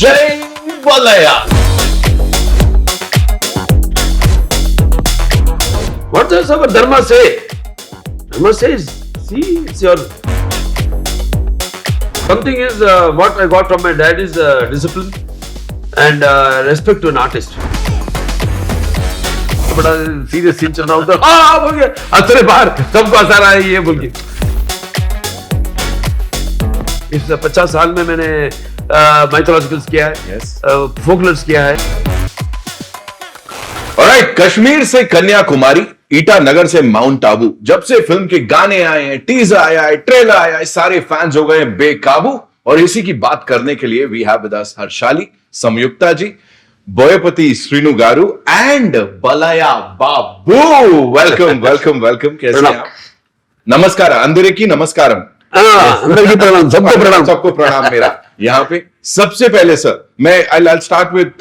जय बलया. What does our Dharma say? Dharma says, see, it's your. Something is what I got from my dad is discipline and respect to an artist. बड़ा serious scene चल रहा होता है, हाँ बोल के अतरे बाहर सबको असर आया ये बोल के. इस 50 साल में मैंने माइथोलॉजिकल्स किया है, फोकलर्स किया है. ऑलराइट, कश्मीर से कन्याकुमारी, ईटानगर से माउंट आबू, जब से फिल्म के गाने आए हैं, टीजर आया है, ट्रेलर आया है, सारे फैंस हो गए हैं बेकाबू. और इसी की बात करने के लिए we have with us Harshali, Sanyukta ji, Boyapati Srinu garu and Balayya Babu. Welcome welcome welcome. कैसे हैं आप? नमस्कार, अंदर की नमस्कारम. अंदर की प्रणाम, सबको प्रणाम. सबको प्रणाम मेरा यहाँ पे. सबसे पहले सर मैं I start with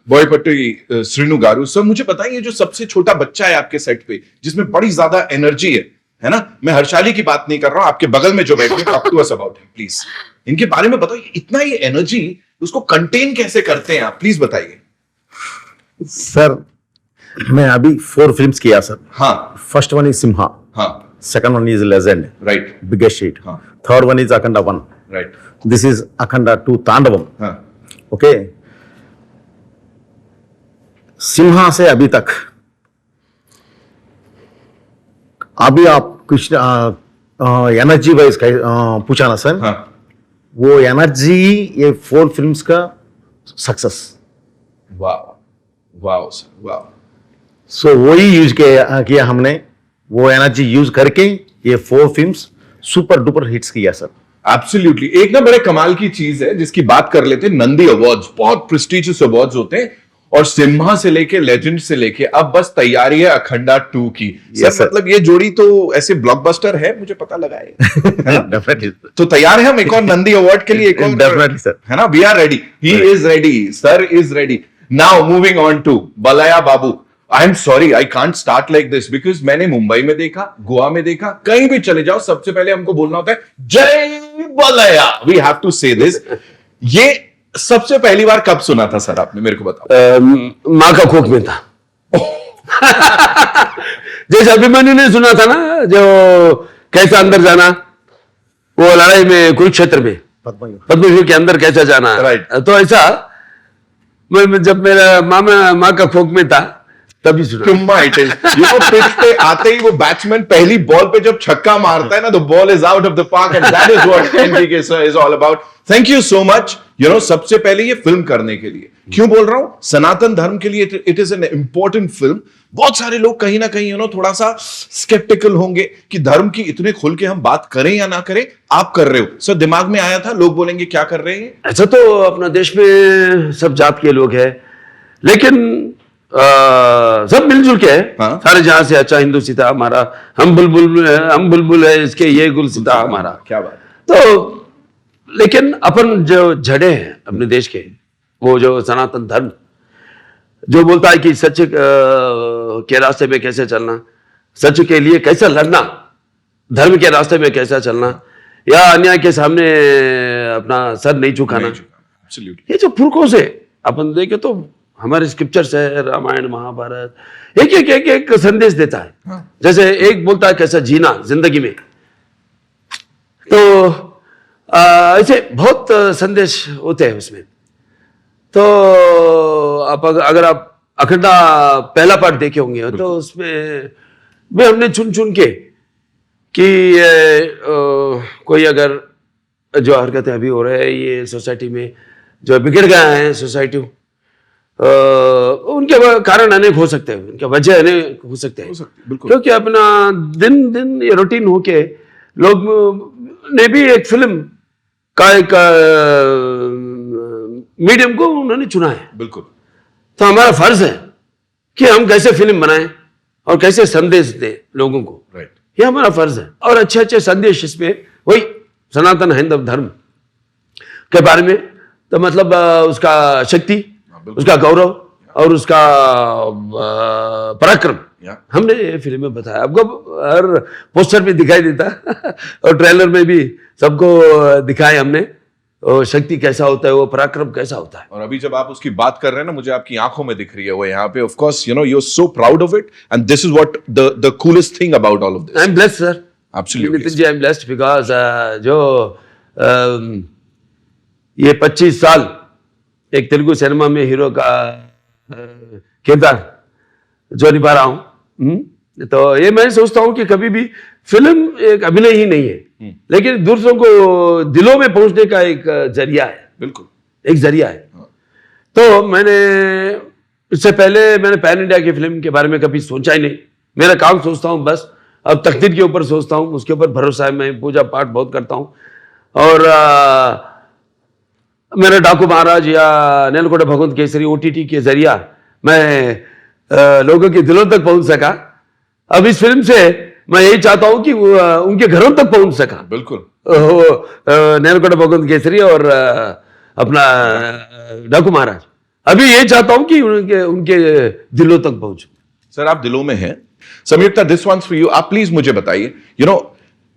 Boyapati Srinu garu. Sir मुझे बताइए, जो सबसे छोटा बच्चा है आपके सेट पे जिसमें बड़ी ज्यादा एनर्जी है ना, मैं हर्षाली की बात नहीं कर रहा हूं, आपके बगल में जो बैठे talk to us about him please. इनके बारे में बताइए, इतना ही एनर्जी उसको कंटेन कैसे करते हैं आप, प्लीज बताइए. सर मैं अभी 4 फिल्म्स किया सर. हाँ. First one is Simha. हाँ. Second one is Legend. Right. Biggest hit. हाँ. Third one is Akhanda 1. Right. This is Akhanda 2 Tandavam. हाँ. ओके. सिम्हा से अभी तक, अभी आप कुछ एनर्जी वाइज पूछा ना सर. हाँ. वो एनर्जी ये 4 फिल्म्स का सक्सेस. वाह वाह सर वाह. सो वही यूज किया हमने, वो एनर्जी यूज करके ये 4 फिल्म्स सुपर डुपर हिट्स किया सर. एब्सोल्युटली. एक ना बड़े कमाल की चीज है जिसकी बात कर लेते हैं, नंदी अवार्ड्स, बहुत प्रेस्टिजियस अवार्ड्स होते हैं, और सिम्हा से लेके लेजेंड से लेके अब बस तैयारी है अखंडा 2 की. Yes, सर मतलब ये जोड़ी तो ऐसे ब्लॉकबस्टर है, मुझे पता लगा है. डेफिनेटली. तो तैयार है हम एक और नंदी अवार्ड के लिए, एक और. Definitely sir. है ना, we are ready, he is ready, sir is ready. Now moving on to Balayya Babu. I am sorry, I can't start like this because मैंने मुंबई में देखा, गोवा में देखा, कहीं भी चले जाओ सबसे पहले हमको बोलना होता है जय बलया. वी हैव टू से दिस. ये सबसे पहली बार कब सुना था सर आपने, मेरे को बताओ. माँ का कोख में था. जैसे अभिमन्यु ने सुना था ना, जो कैसा अंदर जाना, वो लड़ाई में कुरुक्षेत्र में पद्मव्यूह के अंदर कैसा जाना. Right. तो ऐसा मैं जब मेरा माँ का कोख में था तभी सुना. पिच पे आते ही वो बैट्समैन पहली बॉल पे जब छक्का मारता है ना, the ball is out of the park and that is what NTK sir is all about. Thank you so much. सबसे पहले ये फिल्म करने के लिए क्यों बोल रहा हूं, सनातन धर्म के लिए it is an important film. बहुत सारे लोग कहीं ना कहीं थोड़ा सा स्केप्टिकल होंगे कि धर्म की इतने खुल के हम बात करें या ना करें. आप कर रहे हो सर, दिमाग में आया था लोग बोलेंगे क्या कर रहे हैं. ऐसा तो अपना देश में सब जात के लोग हैं, लेकिन सब मिलजुल के हैं. हाँ. सारे जहां से अच्छा हिंदू सीता हमारा, हम बुलबुल है इसके, ये गुल सीता हमारा. क्या बात. तो लेकिन अपन जो जड़े हैं अपने देश के, वो जो सनातन धर्म जो बोलता है कि सच के रास्ते में कैसे चलना, सच के लिए कैसे लड़ना, धर्म के रास्ते में कैसा चलना, या अन्याय के सामने अपना सर नहीं झुकाना. ये जो पुरखों से अपन देखे तो हमारे स्क्रिप्चर्स है, रामायण महाभारत, एक संदेश देता है. हाँ. जैसे एक बोलता है कैसा जीना जिंदगी में, तो ऐसे बहुत संदेश होते हैं उसमें. तो अगर आप अखंडा पहला पार्ट देखे होंगे तो उसमें भी हमने चुन के कि कोई अगर जो हरकतें अभी हो रहे हैं ये सोसाइटी में, जो बिगड़ गए हैं सोसाइटी, उनके कारण अनेक हो सकते हैं, उनके वजह अनेक हो सकते हैं. क्योंकि अपना दिन ये रूटीन होके लोग ने भी एक फिल्म का एक मीडियम को उन्होंने चुना है. बिल्कुल. तो हमारा फर्ज है कि हम कैसे फिल्म बनाएं और कैसे संदेश दें लोगों को. राइट. ये हमारा फर्ज है. और अच्छे अच्छे संदेश इसमें, वही सनातन हिंदू धर्म के बारे में, तो मतलब उसका शक्ति, उसका गौरव और उसका पराक्रम हमने ये फिल्म में बताया. आपको हर पोस्टर में दिखाई देता और ट्रेलर में भी सबको दिखाए हमने. वो शक्ति कैसा होता है, वो पराक्रम कैसा होता है. और अभी जब आप उसकी बात कर रहे हैं ना, मुझे आपकी आंखों में दिख रही है वो यहाँ पे. Of course you know you are so proud of it and this is what the coolest thing about all of this. I am blessed sir. Absolutely. Nitin ji, I am blessed because जो ये 25 साल एक तेलुगु सिनेमा में hero का किरदार जो निभा रहा हूं, तो ये मैं सोचता हूं कि कभी भी फिल्म एक अभिनय ही नहीं है, लेकिन दूसरों को दिलों में पहुंचने का एक जरिया है. बिल्कुल एक जरिया है. तो मैंने इससे पहले मैंने पैन इंडिया की फिल्म के बारे में कभी सोचा ही नहीं. मेरा काम सोचता हूं बस, अब तकदीर के ऊपर सोचता हूं, उसके ऊपर भरोसा है. मैं पूजा पाठ बहुत करता हूं और मेरा डाकू महाराज या नेलकोटे भगवंत केसरी OTT के जरिया मैं लोगों के दिलों तक पहुंच सका. अब इस फिल्म से मैं यही चाहता हूं कि वो उनके घरों तक पहुंच सका. बिल्कुल. नेलकोटे भगवंत केसरी और अपना डाकू महाराज. अभी यही चाहता हूं कि उनके दिलों तक पहुंचूं. सर आप दिलों में हैं. Sanyukta, this one's for you. आप प्लीज मुझे बताइए, you know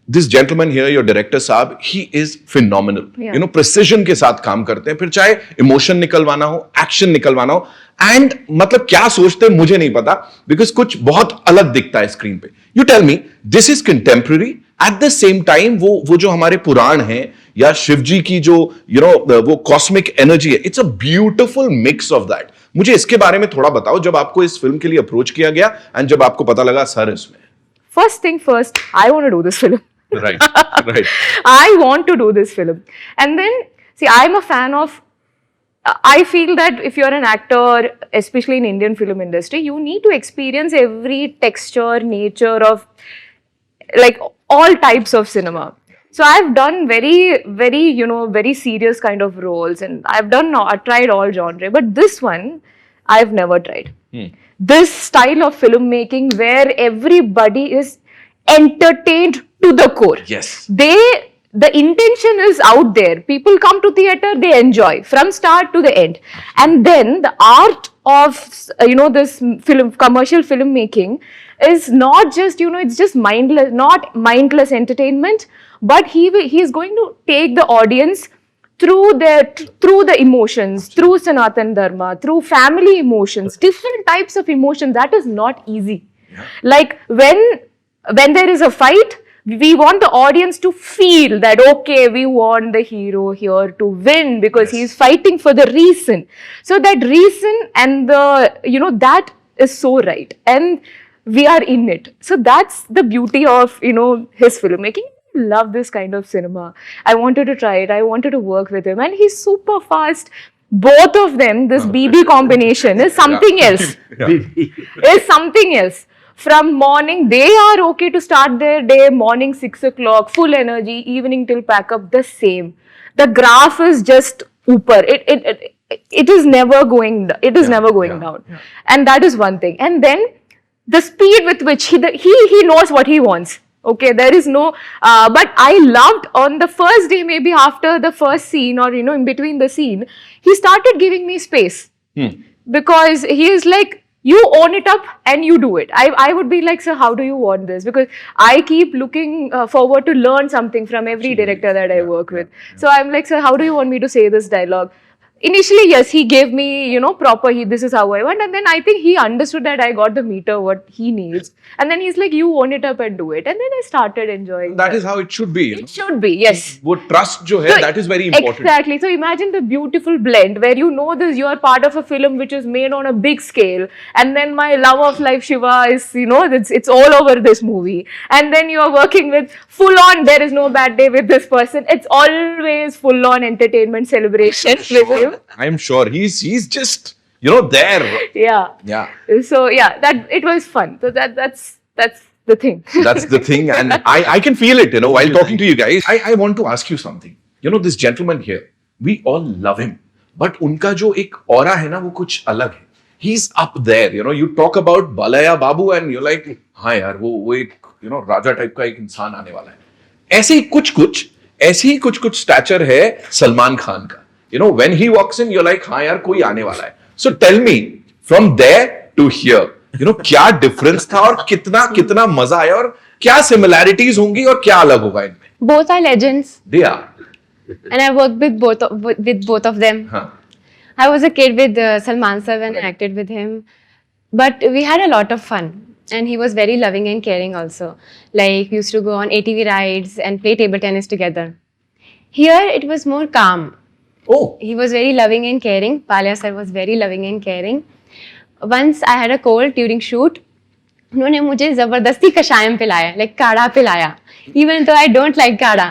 this gentleman here, your director साहब, he is phenomenal. You know precision के साथ काम करते हैं, फिर चाहे इमोशन निकलवाना हो, एक्शन निकलवाना हो, एंड मतलब क्या सोचते हैं मुझे नहीं पता, बिकॉज कुछ बहुत अलग दिखता है स्क्रीन पे. You tell me, this is contemporary at the same time वो जो हमारे पुराण हैं या शिव जी की जो यू नो वो कॉस्मिक एनर्जी है, it's a beautiful mix of that. मुझे इसके बारे में थोड़ा बताओ, जब आपको इस फिल्म के लिए अप्रोच किया गया एंड जब आपको पता लगा सर इसमें. First thing first, I want to do this film. Right, right. I want to do this film. And then, see, I'm a fan of, I feel that if you're an actor, especially in Indian film industry, you need to experience every texture, nature of, like, all types of cinema. So I've done very, very, you know, very serious kind of roles, and I've tried all genre, but this one, I've never tried. This style of filmmaking where everybody is entertained to the core. Yes. The intention is out there. People come to theater, they enjoy from start to the end. And then the art of, you know, this commercial filmmaking is not just, you know, it's just not mindless entertainment, but he is going to take the audience through the emotions, through Sanatan Dharma, through family emotions, different types of emotions. That is not easy. Like when there is a fight, we want the audience to feel that, okay, we want the hero here to win because he is fighting for the reason. So that reason and you know, that is so right. And we are in it. So that's the beauty of, you know, his filmmaking. Love this kind of cinema. I wanted to try it. I wanted to work with him, and he's super fast. Both of them, this BB combination is something else. Is something else. From morning, they are okay to start their day. Morning 6 o'clock, full energy. Evening till pack up, the same. The graph is just upper. It is never going. It is never going down, and that is one thing. And then the speed with which he knows what he wants. Okay, there is no, but I loved on the first day, maybe after the first scene or, you know, in between the scene, he started giving me space. Because he is like, you own it up and you do it. I would be like, sir, how do you want this? Because I keep looking forward to learn something from every director that I work with. So I'm like, sir, how do you want me to say this dialogue? Initially, yes, he gave me, you know, proper, this is how I want. And then I think he understood that I got the meter, what he needs. And then he's like, you own it up and do it. And then I started enjoying That is how it should be. You know? It should be, yes. वो trust जो है, that is very important. Exactly. So imagine the beautiful blend where you know this, you are part of a film which is made on a big scale. And then my love of life, Shiva, is, you know, it's all over this movie. And then you are working with full on, there is no bad day with this person. It's always full on entertainment celebration with him. I'm sure he's just, you know, there. Yeah. So yeah, that it was fun. So that's the thing. That's the thing, and I can feel it, you know, while talking to you guys. I want to ask you something. You know, this gentleman here, we all love him, but उनका जो एक aura है ना, वो कुछ अलग है. He's up there, you know. You talk about Balaya Babu, and you're like, हाँ यार, वो एक, you know, राजा टाइप का एक इंसान आने वाला है. ऐसे ही कुछ स्टैचर है सलमान खान का. You know, when he walks in, you're like, हाँ यार, कोई आने वाला है. So tell me, from there to here, you know, क्या difference था और कितना मजा आया और क्या similarities होंगी और क्या अलग होगा इनमें? Both are legends. They are. and I worked with both of them. हाँ. I was a kid with Salman sir when I acted with him, but we had a lot of fun, and he was very loving and caring also. Like we used to go on ATV rides and play table tennis together. Here it was more calm. Oh. He was very loving and caring. Palya sir was very loving and caring. Once I had a cold during shoot. उन्होंने मुझे जबरदस्ती कषायम पिलाया, like काढ़ा पिलाया, even तो I don't like काढ़ा.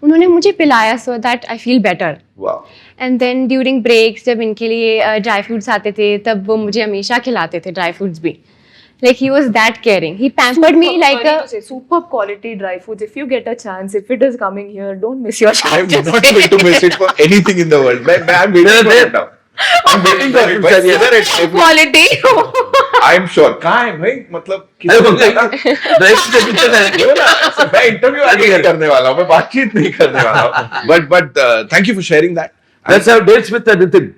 उन्होंने मुझे पिलाया so that I feel better. Wow. And then during breaks जब इनके लिए ड्राई फ्रूट्स आते थे तब वो मुझे हमेशा खिलाते थे ड्राई फ्रूट्स भी. Like he was that caring. He pampered me like a superb quality dry foods. If you get a chance, if it is coming here, don't miss your chance. I'm not going to miss it for anything in the world. I'm waiting for it now. I'm waiting for it. But whether it's quality. I'm sure. कहाँ है भाई? मतलब मैं interview आगे नहीं करने वाला हूँ, मैं बातचीत नहीं करने वाला हूँ. But thank you for sharing that. Let's have dates with Nitin.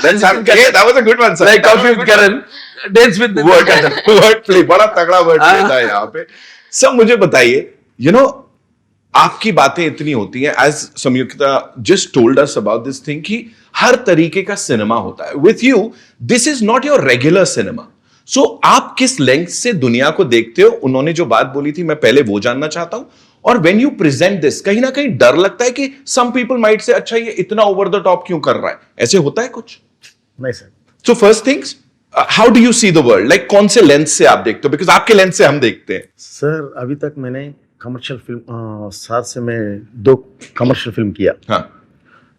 Let's have. Yeah, that was a good one, sir. Like coffee with Karan. Dates with Nitin. Word play, बड़ा तगड़ा word play था यहाँ पे. सब मुझे बताइए, you know, आपकी बातें इतनी होती हैं, as Sanyukta just told us about this thing कि हर तरीके का सिनेमा होता है. With you, this is not your regular cinema. So आप किस लेंथ से दुनिया को देखते हो? उन्होंने जो बात बोली थी मैं पहले वो जानना चाहता हूं. और when you present this, कहीं ना कहीं डर लगता है कि some people might say अच्छा ये इतना over the top क्यों कर रहा है? ऐसे होता है कुछ? नहीं sir. So first things, how do you see the world? Like कौन से लेंस से आप देखते हो? Because आपके लेंस से हम देखते हैं. सर अभी तक मैंने कमर्शियल फिल्म 7 से मैं 2 कमर्शियल फिल्म किया. हाँ.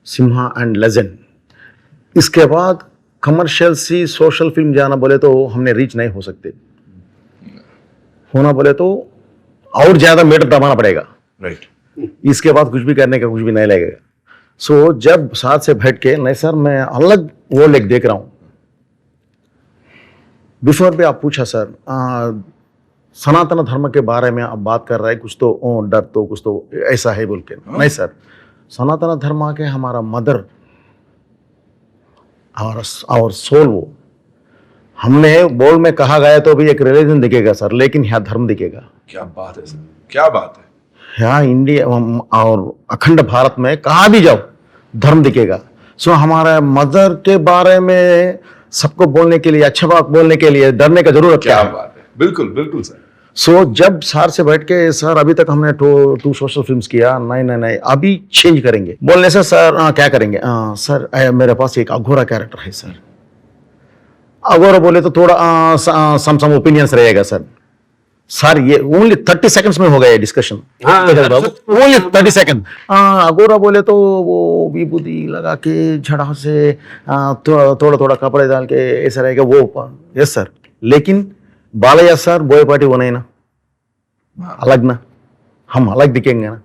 Simha and legend. इसके बाद कमर्शियल सी सोशल फिल्म जाना बोले तो हमने रीच नहीं हो सकते. होना बोले तो और ज्यादा मीटर दबाना पड़ेगा. Right. इसके बाद कुछ भी करने का कुछ भी नहीं लगेगा. सो जब साथ से बैठ के नहीं सर मैं अलग वो लेक देख रहा हूँ. बिफोर भी आप पूछा सर सनातन धर्म के बारे में आप बात कर रहे हैं, कुछ तो डर तो कुछ तो ऐसा है बोल के. नहीं सर, सनातन धर्म के हमारा मदर और सोल वो हमने बोल में कहा गया तो भी एक रिलीजन दिखेगा सर, लेकिन यहाँ धर्म दिखेगा. क्या बात है सर, क्या बात है. यहाँ इंडिया और अखंड भारत में कहाँ भी जाओ धर्म दिखेगा. सो हमारा मदर के बारे में सबको बोलने के लिए, अच्छा बात बोलने के लिए डरने का जरूरत क्या क्या है. बात है. बिल्कुल बिल्कुल सर. सो जब सर से बैठ के सर अभी तक हमने 2 सोशल फिल्म्स किया. नहीं अभी चेंज करेंगे बोलने से सर क्या करेंगे. सर मेरे पास एक अघोरा कैरेक्टर है सर. अघोरा बोले तो थोड़ा सम ओपिनियंस रहेगा सर. सर ये ओनली 30 सेकंड्स में हो गया डिस्कशन. Only 30 second. अघोरा बोले तो वो विभूति लगा के झड़ा से थोड़ा थोड़ा कपड़े डाल के ऐसा रहेगा वो. Yes sir. लेकिन बालैया सर बोयपाटी वो नहीं ना, अलग ना. हम अलग दिखेंगे ना,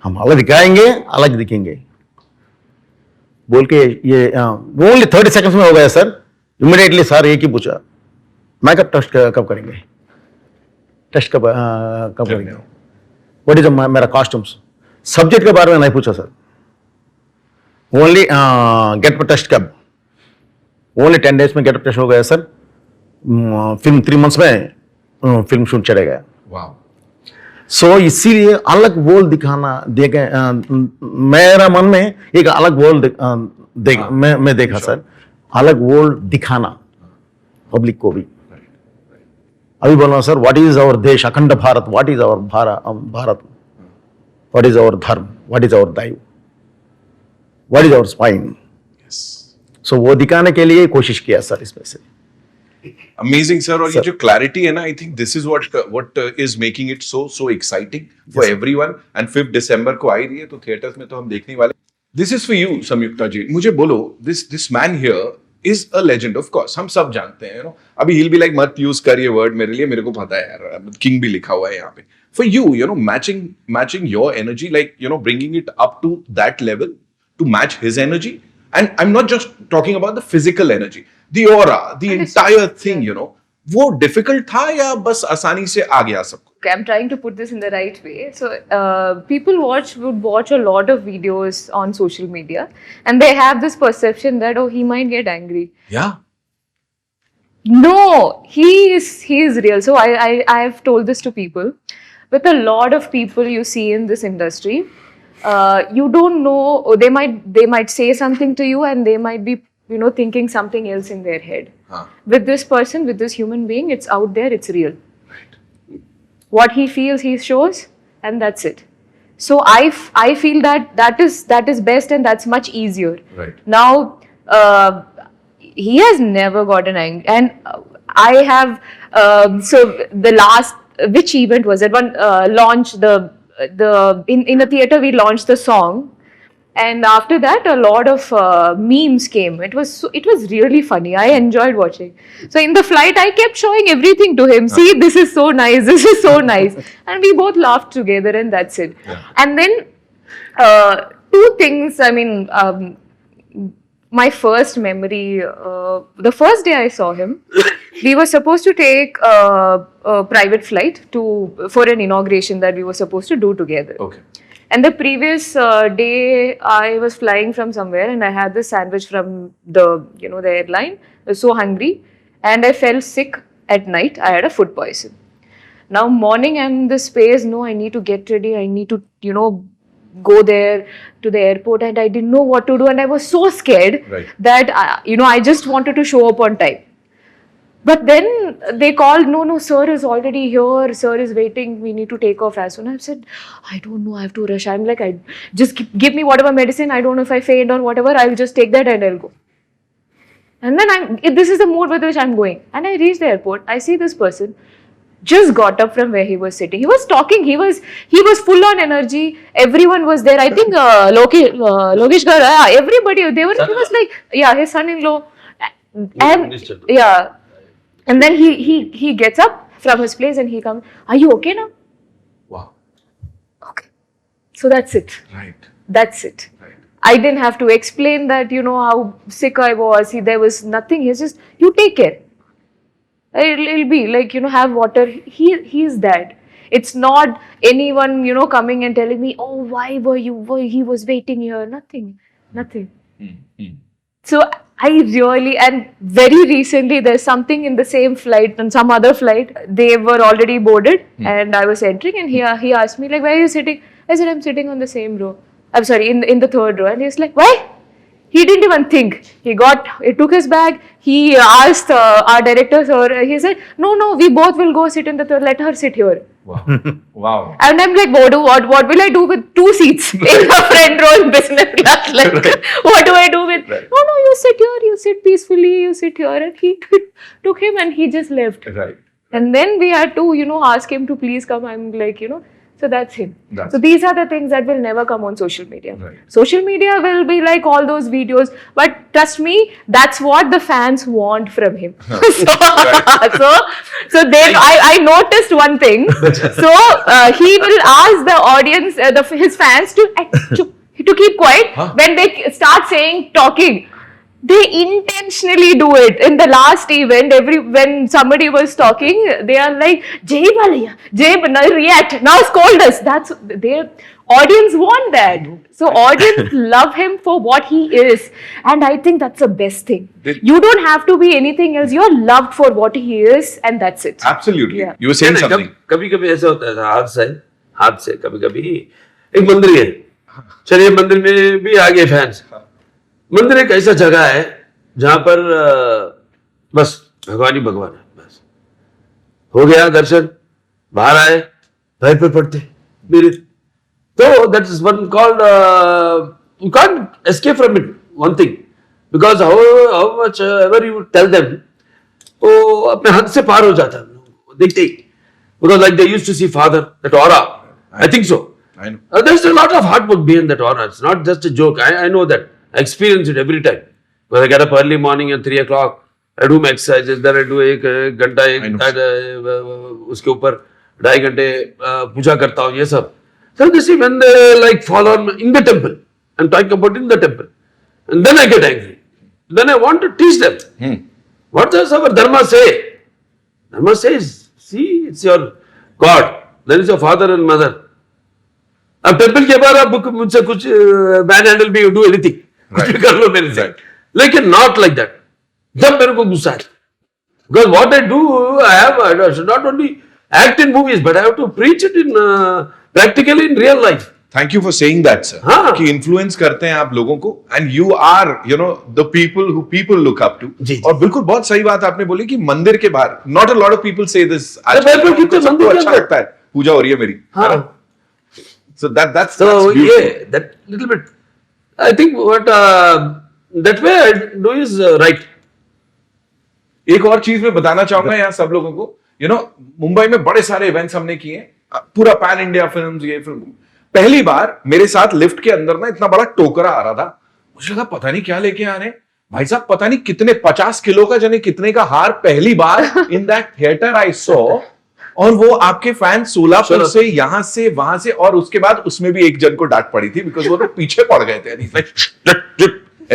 हम अलग दिखाएंगे, अलग दिखेंगे बोल के ये ओनली 30 सेकंड्स में हो गया सर. इमीडिएटली सर एक ही पूछा मेकअप टेस्ट कब करेंगे, टेस्ट कब करेंगे, व्हाट इज मेरा कॉस्ट्यूम्स. सब्जेक्ट के बारे में नहीं पूछा सर. ओनली गेटअप टेस्ट कब. ओनली 10 डेज में गेटअप टेस्ट हो गया सर. फिल्म 3 मंथ्स में फिल्म शूट चले गया. वाह. सो इसीलिए अलग वर्ल्ड दिखाना देखे. मेरा मन में एक अलग वर्ल्ड मैं देखा सर. अलग वर्ल्ड दिखाना पब्लिक को भी. अभी बोल रहा हूँ sir, what is our desh akhand Bharat, what is our Bharat, what is our dharma, what is our daiv, what is our spine. सो वो दिखाने के लिए कोशिश किया सर इसमें से. Amazing sir. और ये जो क्लैरिटी है ना, I think this is what is making it so exciting for everyone. And 5 दिसंबर को आई रही है तो थिएटर्स में तो हम देखने वाले. दिस इज फॉर यू संयुक्ता जी. मुझे बोलो, this man here is a legend. Of course हम सब जानते हैं, यू नो. अभी he'll be like मत यूज कर ये वर्ड मेरे लिए, मेरे को पता है यार, किंग भी लिखा हुआ है यहाँ पे. For you, you know, matching your energy, like, you know, bringing it up to that level to match his energy. And I'm not just talking about the physical energy, the aura, the entire thing, you know. वो difficult था या बस आसानी से आ गया सबको? Okay, I'm trying to put this in the right way. So, people would watch a lot of videos on social media, and they have this perception that he might get angry. Yeah. No, he is real. So I've told this to people. With a lot of people you see in this industry, you don't know, they might say something to you and they might be, you know, thinking something else in their head. With this person, with this human being, it's out there, it's real. What he feels, he shows, and that's it. So I feel that is best, and that's much easier. Right. Now, he has never gotten angry, and I have. So the last, which event was it? One launch in the theater we launched the song, and after that a lot of memes came. It was really funny. I enjoyed watching. So in the flight I kept showing everything to him. See, this is so nice. This is so nice, and we both laughed together, and that's it. And then two things. I mean. My first memory, the first day I saw him, we were supposed to take a private flight for an inauguration that we were supposed to do together. Okay. And the previous day, I was flying from somewhere, and I had this sandwich from the airline. I was so hungry, and I felt sick at night. I had a food poison. Now morning, I'm in this space. No, I need to get ready. I need to, go there to the airport, and I didn't know what to do, and I was so scared that I just wanted to show up on time. But then they called, no, sir is already here, sir is waiting, we need to take off as soon. I said, I don't know, I have to rush. I'm like, just give me whatever medicine, I don't know if I faint or whatever, I'll just take that and I'll go. And then this is the mood with which I'm going. And I reached the airport, I see this person just got up from where he was sitting. He was talking. He was full on energy. Everyone was there. I think Lokesh Gar, everybody. He was like, his son-in-law, and and then he gets up from his place and he comes. Are you okay now? Wow. Okay. So that's it. Right. That's it. Right. I didn't have to explain that. How sick I was. There was nothing. He's just, you take care. It'll be like, have water. He's that. It's not anyone, coming and telling me, oh, why he was waiting here. Nothing. So I really, and very recently, there's something in the same flight, on some other flight, they were already boarded and I was entering, and he asked me, like, where are you sitting? I said, I'm sitting on the same row. I'm sorry, in the third row. And he's like, why? He didn't even think. He took his bag. He asked our director, sir, he said, no, we both will go sit in the third, let her sit here. Wow. Wow. And I'm like, what will I do with 2 seats in the front row in business class? Like, what do I do with, no, you sit here, you sit peacefully, you sit here. And he took him and he just left. Right. And then we had to, ask him to please come. I'm like, so that's him. So these are the things that will never come on social media. Right. Social media will be like all those videos, but trust me, that's what the fans want from him. So then I noticed one thing. So he will ask the audience, his fans to keep quiet when they start talking. They intentionally do it. In the last event, when somebody was talking, they are like, Jay Balaya, react, now scold us. That's their audience want that. So audience love him for what he is. And I think that's the best thing. You don't have to be anything else. You're loved for what he is, and that's it. Absolutely. Yeah. You were saying something. कभी ऐसा होता है हाथ से कभी एक मंदिर है, चलिए मंदिर में भी आगे फैंस। मंदिर एक ऐसा जगह है जहां पर बस भगवान ही भगवान है। बस हो गया दर्शन, बाहर आए, पैर पे पड़ते मेरे, तो that is one called, you can't escape from it, one thing, because how much ever you tell them, वो अपने हाथ से पार हो जाता है देखते ही, because like they used to see father, that aura, I think so, there's a lot of hard work behind that aura. It's not just a joke. I know that. I experience it every time. When I get up early morning at 3 o'clock, I do my exercises, then I do एक घंटा उसके ऊपर 2.5 घंटे पूजा करता हूँ, ये सब. So this is when they like fall on in the temple. I'm talking about in the temple. And then I get angry. Then I want to teach them. What does our Dharma say? Dharma says, see, it's your God. Then it's your father and mother. अब temple के बाद आप मुझसे कुछ ban handle भी do anything, कुछ भी कर लो मेरे से, लेकिन नॉट लाइक दैट. जब मेरे को गुस्सा है, because what I do, I should not only act in movies but I have to preach it in practically in real life. Thank you for saying that sir हाँ। कि influence करते हैं आप लोगों को and you are you know the people who people look up to. जी, जी। और बिल्कुल बहुत सही बात आपने बोली कि मंदिर के बाहर not a lot of people से दिस। बिल्कुल, कितने मंदिर के अच्छा अंदर। लगता है, पूजा हो रही है मेरी। हाँ। So that's So yeah, that little bit. I think what that way I do is right. एक और चीज मैं बताना चाहूंगा यहाँ सब लोगों को, यू नो मुंबई में बड़े सारे इवेंट्स हमने किए हैं, पूरा पैन इंडिया फिल्म्स, ये फिल्म। पहली बार मेरे साथ लिफ्ट के अंदर ना इतना बड़ा टोकरा आ रहा था, मुझे लगा पता नहीं क्या लेके आ रहे हैं भाई साहब, पता नहीं कितने 50 किलो का जाने कितने का हार पहली बार in that theatre I saw. और वो आपके फैन सोलापुर से, यहां से, वहां से, और उसके बाद उसमें भी एक जन को डांट पड़ी थी बिकॉज वो लोग पीछे पड़ गए थे,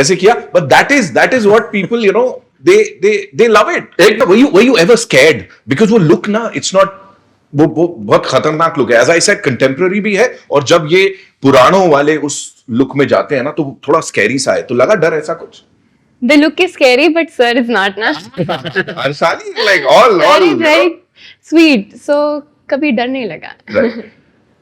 ऐसे किया। But that is what people you know they love it. Were you ever scared? Because वो look ना, it's not, वो बहुत खतरनाक लुक है। As I said, contemporary भी है, और जब ये पुरानों वाले उस लुक में जाते हैं ना तो थोड़ा स्कैरी सा है। तो लगा डर ऐसा कुछ? The look is scary, but sir is not, na. Arshali, like all Very sweet. So कभी डर नहीं लगा. Right.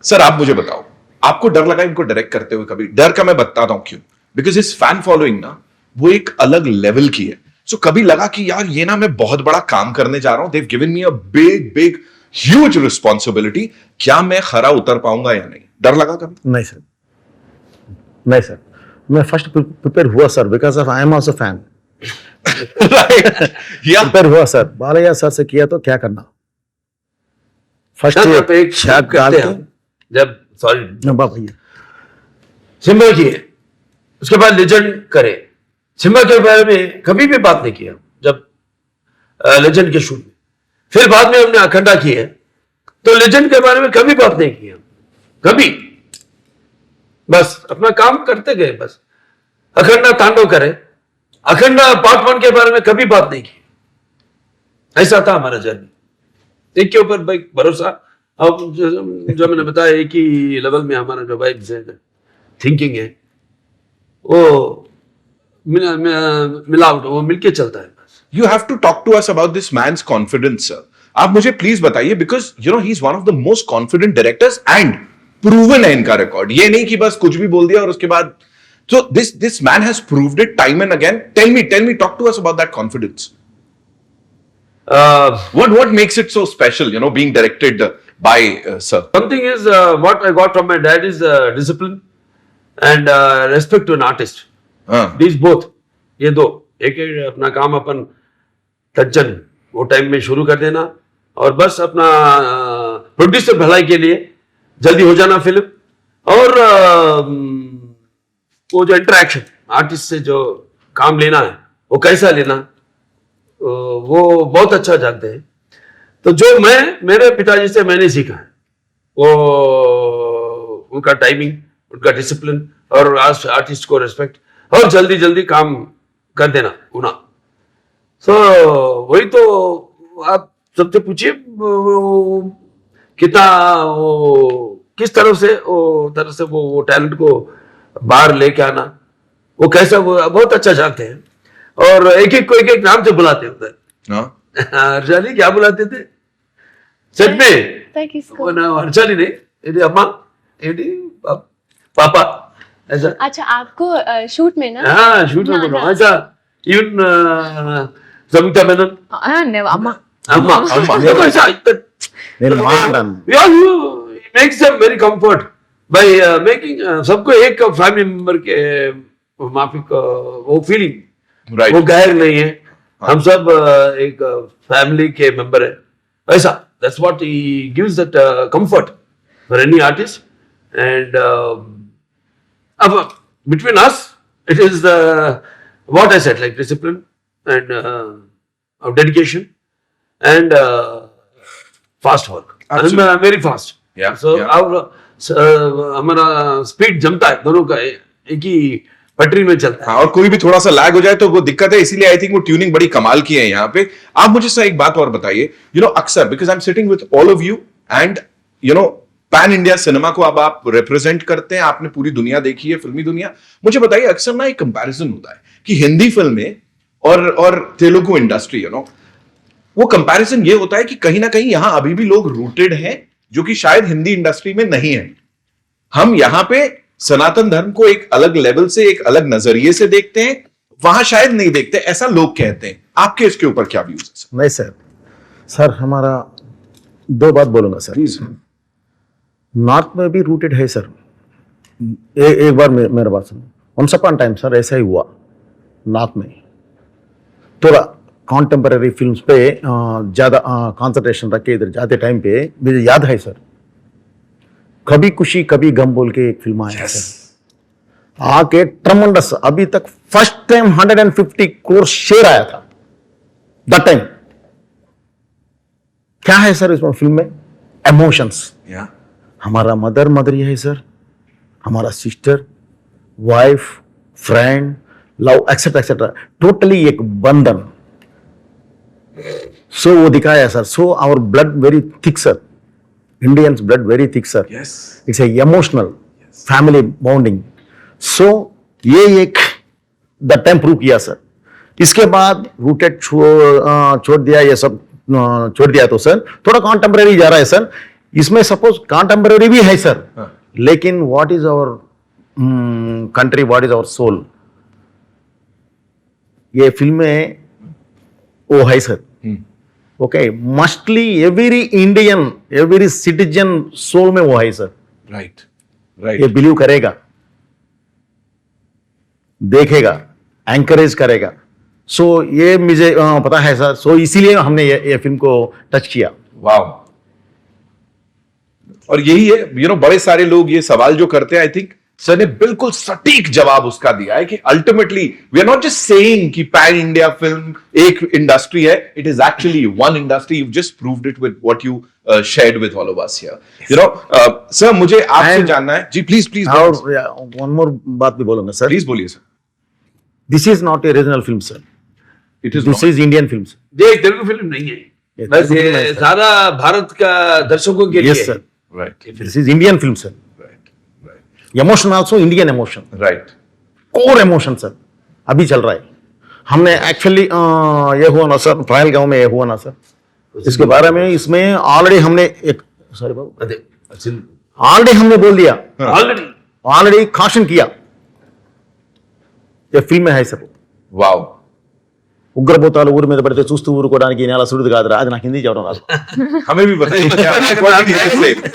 सर आप मुझे बताओ, आपको डर लगा इनको डायरेक्ट करते हुए कभी? डर का मैं बताता हूं क्यों। बिकॉज इस फैन फॉलोइंग ना वो एक अलग लेवल की है। सो कभी लगा कि यार ये ना मैं बहुत बड़ा काम करने जा रहा हूं, they've given me a big huge responsibility, क्या मैं खरा उतर पाऊंगा या नहीं? डर लगा कभी? नहीं सर, नहीं सर, मैं फर्स्ट प्रिपेयर हुआ sir, because of I am also fan. Prepare हुआ सर, बालैया सर से किया तो क्या करना, फर्स्ट एक छाप डाल के जब सॉरी भैया सिम्बा किए, उसके बाद लेजेंड करे। सिम्बा के बारे में कभी भी बात नहीं किया जब लेजेंड के शूट में, फिर बाद में हमने अखंडा किए तो लेजेंड के बारे में कभी बात नहीं किया, कभी, बस अपना काम करते गए। बस अखंडा तांडव करे, अखंडा पार्ट 1 के बारे में कभी बात नहीं की। ऐसा था हमारा जर्नी, एक के ऊपर भाई भरोसा। अब जो मैंने बताया एक ही लेवल में हमारा जो भाई थिंकिंग है वो मिलावट, वो मिलके चलता है। You have to talk to us about this man's confidence, sir. आप मुझे प्लीज बताइए, because you know he is one of the most confident directors and proven है इनका रिकॉर्ड। ये नहीं कि बस कुछ भी बोल दिया और उसके बाद, so this man has proved it time and again. Tell me, talk to us about that confidence. What makes it so special, you know, being directed by sir? One thing is what I got from my dad is discipline and respect to an artist. These both, ये दो, एक अपना काम अपन तज्जन वो time में शुरू कर देना और बस अपना प्रोड्यूसर भलाई के लिए जल्दी हो जाना फिल्म, और वो जो इंटरेक्शन आर्टिस्ट से जो काम लेना है वो कैसा लेना, वो बहुत अच्छा जानते हैं। तो जो मैं मेरे पिताजी से मैंने सीखा है वो उनका टाइमिंग, उनका डिसिप्लिन और आर्टिस्ट को रिस्पेक्ट और जल्दी जल्दी काम कर देना उना। वही तो आप सबसे पूछिए कितना वो किस तरह से वो टैलेंट को बाहर लेके आना, वो कैसा, वो बहुत अच्छा जानते हैं। और एक एक को एक एक नाम से बुलाते हैं उधर। हर्षाली क्या बुलाते थे सच में? किसको? हर्षाली नहीं, ये अम्मा, ये पापा, ऐसा। अच्छा आपको शूट में ना? हाँ शूट में बोलो ऐसा। इवन सविता मेनन, अम्मा देखो ऐसा makes them very comfort by making सबको एक फैमिली मेंबर के माफिक वो फीलिंग, वो गैर नहीं है, हम सब एक फैमिली के मेंबर है, ऐसा। That's what he gives that comfort for any artist. And between us, it is what I said, like discipline and dedication and fast work. I'm very fast. Yeah. So हमारा speed जमता है, दोनों का एक ही पटरी में चलता है। हाँ, और कोई भी थोड़ा सा लैग हो जाए तो वो दिक्कत है, इसीलिए आई थिंक वो ट्यूनिंग बड़ी कमाल की है यहाँ पे। आप मुझे सर एक बात और बताइए, यू नो अक्सर because I am sitting with all of you and you know pan India cinema को अब आप रिप्रेजेंट करते हैं, आपने पूरी दुनिया देखी है, फिल्मी दुनिया। मुझे बताइए, अक्सर ना एक कंपैरिजन होता है कि हिंदी फिल्में और तेलुगु इंडस्ट्री, यू नो, वो कंपैरिजन ये होता है कि कहीं ना कहीं यहां अभी भी लोग रूटेड हैं जो कि शायद हिंदी इंडस्ट्री में नहीं है। हम यहाँ पे सनातन धर्म को एक अलग लेवल से, एक अलग नजरिए से देखते हैं, वहां शायद नहीं देखते, ऐसा लोग कहते हैं। आपके इसके ऊपर क्या व्यूज है सर? नहीं सर, सर हमारा दो बात बोलूंगा सर। प्लीज। नॉर्थ में भी रूटेड है सर। एक बार मेरा बात सुनो, वंस अपॉन टाइम सर ऐसा ही हुआ नॉर्थ में, थोड़ा कॉन्टेम्पररी फिल्म्स पे ज़्यादा कंसंट्रेशन रख के इधर जाते टाइम पे मुझे याद है सर, कभी खुशी कभी गम बोल के एक फिल्म आया सर, आके ट्रमेंडस, अभी तक फर्स्ट टाइम 150 करोड़ शेयर आया था दैट टाइम। क्या है सर इसमें फिल्म में? इमोशंस। हमारा मदर ये है सर, हमारा sister, wife, friend, love etcetera etcetera, totally एक बंधन। सो वो दिखाया sir. So our blood very thick sir, Indians blood very thick sir. It's a emotional family bonding. So ये एक द टाइम प्रूव किया सर। इसके बाद रूटेड छोड़ दिया, ये सब छोड़ दिया तो सर थोड़ा कॉन्टेम्पररी जा रहा है सर। इसमें सपोज कॉन्टेम्पररी भी है सर, लेकिन what is our country, what is our soul, ये फिल्म में वो है sir. Okay, mostly every Indian, every citizen soul में वो है सर। राइट ये राइट। बिलीव करेगा, देखेगा, एंकरेज करेगा। सो ये मुझे पता है सर। सो इसीलिए हमने ये फिल्म को टच किया। वाओ। और यही है, बड़े सारे लोग ये सवाल जो करते हैं, आई थिंक सर ने बिल्कुल सटीक जवाब उसका दिया है कि ultimately we are not just saying कि पैन इंडिया फिल्म एक इंडस्ट्री है, it is actually one industry. You just proved it with what you shared with all of us here. Sir मुझे आपसे जानना है जी, प्लीज प्लीज और one more बात भी बोलूंगा सर। प्लीज बोलिए sir. This is not a regional film sir, it is this is Indian film sir. ये एक तेलुगु फिल्म नहीं है, बस ये सारा भारत का दर्शकों के लिए yes sir, right this is Indian film sir. Right emotion also Indian emotion, right. Core emotion sir अभी चल रहा है। हमने एक्चुअली ये हुआ ना सर, ट्रायल गांव में ये हुआ ना सर, इसके बारे में इसमें ऑलरेडी हमने एक सॉरी बाबू ऑलरेडी हमने बोल दिया, ऑलरेडी काशन किया। ये फिल्म में है सर। వావ్ ఉగ్రభూతాలు ఊరి మీద పడితే చూస్తూ ఊరుకోవడానికి ఈ నేల సుడిది కాదురా, అది నాకు హిందీ చెప్పడం రాదు। हमें भी बताइए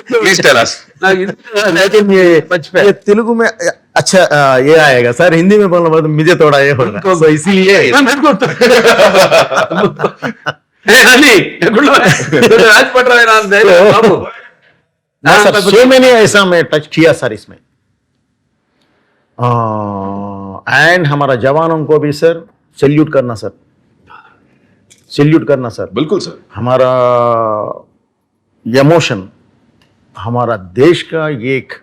प्लीज टेल अस। लेकिन ये तेलुगु में अच्छा ये आएगा सर, हिंदी में बोलना पड़ता मुझे थोड़ा ये होगा, तो इसीलिए सो मैंने ऐसा मैं टच किया सर इसमें। एंड हमारा जवानों को भी सर सैल्यूट करना सर, सैल्यूट करना सर। बिल्कुल सर। हमारा इमोशन, हमारा देश का एक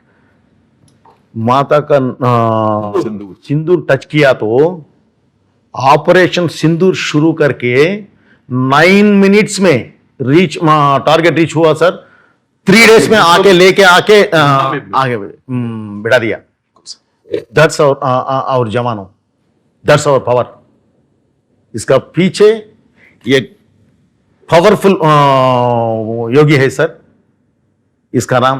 माता का सिंदूर टच किया तो ऑपरेशन सिंदूर शुरू करके 9 मिनट्स में रीच टारगेट रीच हुआ सर। 3 डेज में आके लेके आके आगे बिठा दिया। दैट्स आवर जवानों, दैट्स आवर पावर। इसका पीछे ये पावरफुल योगी है सर, इसका नाम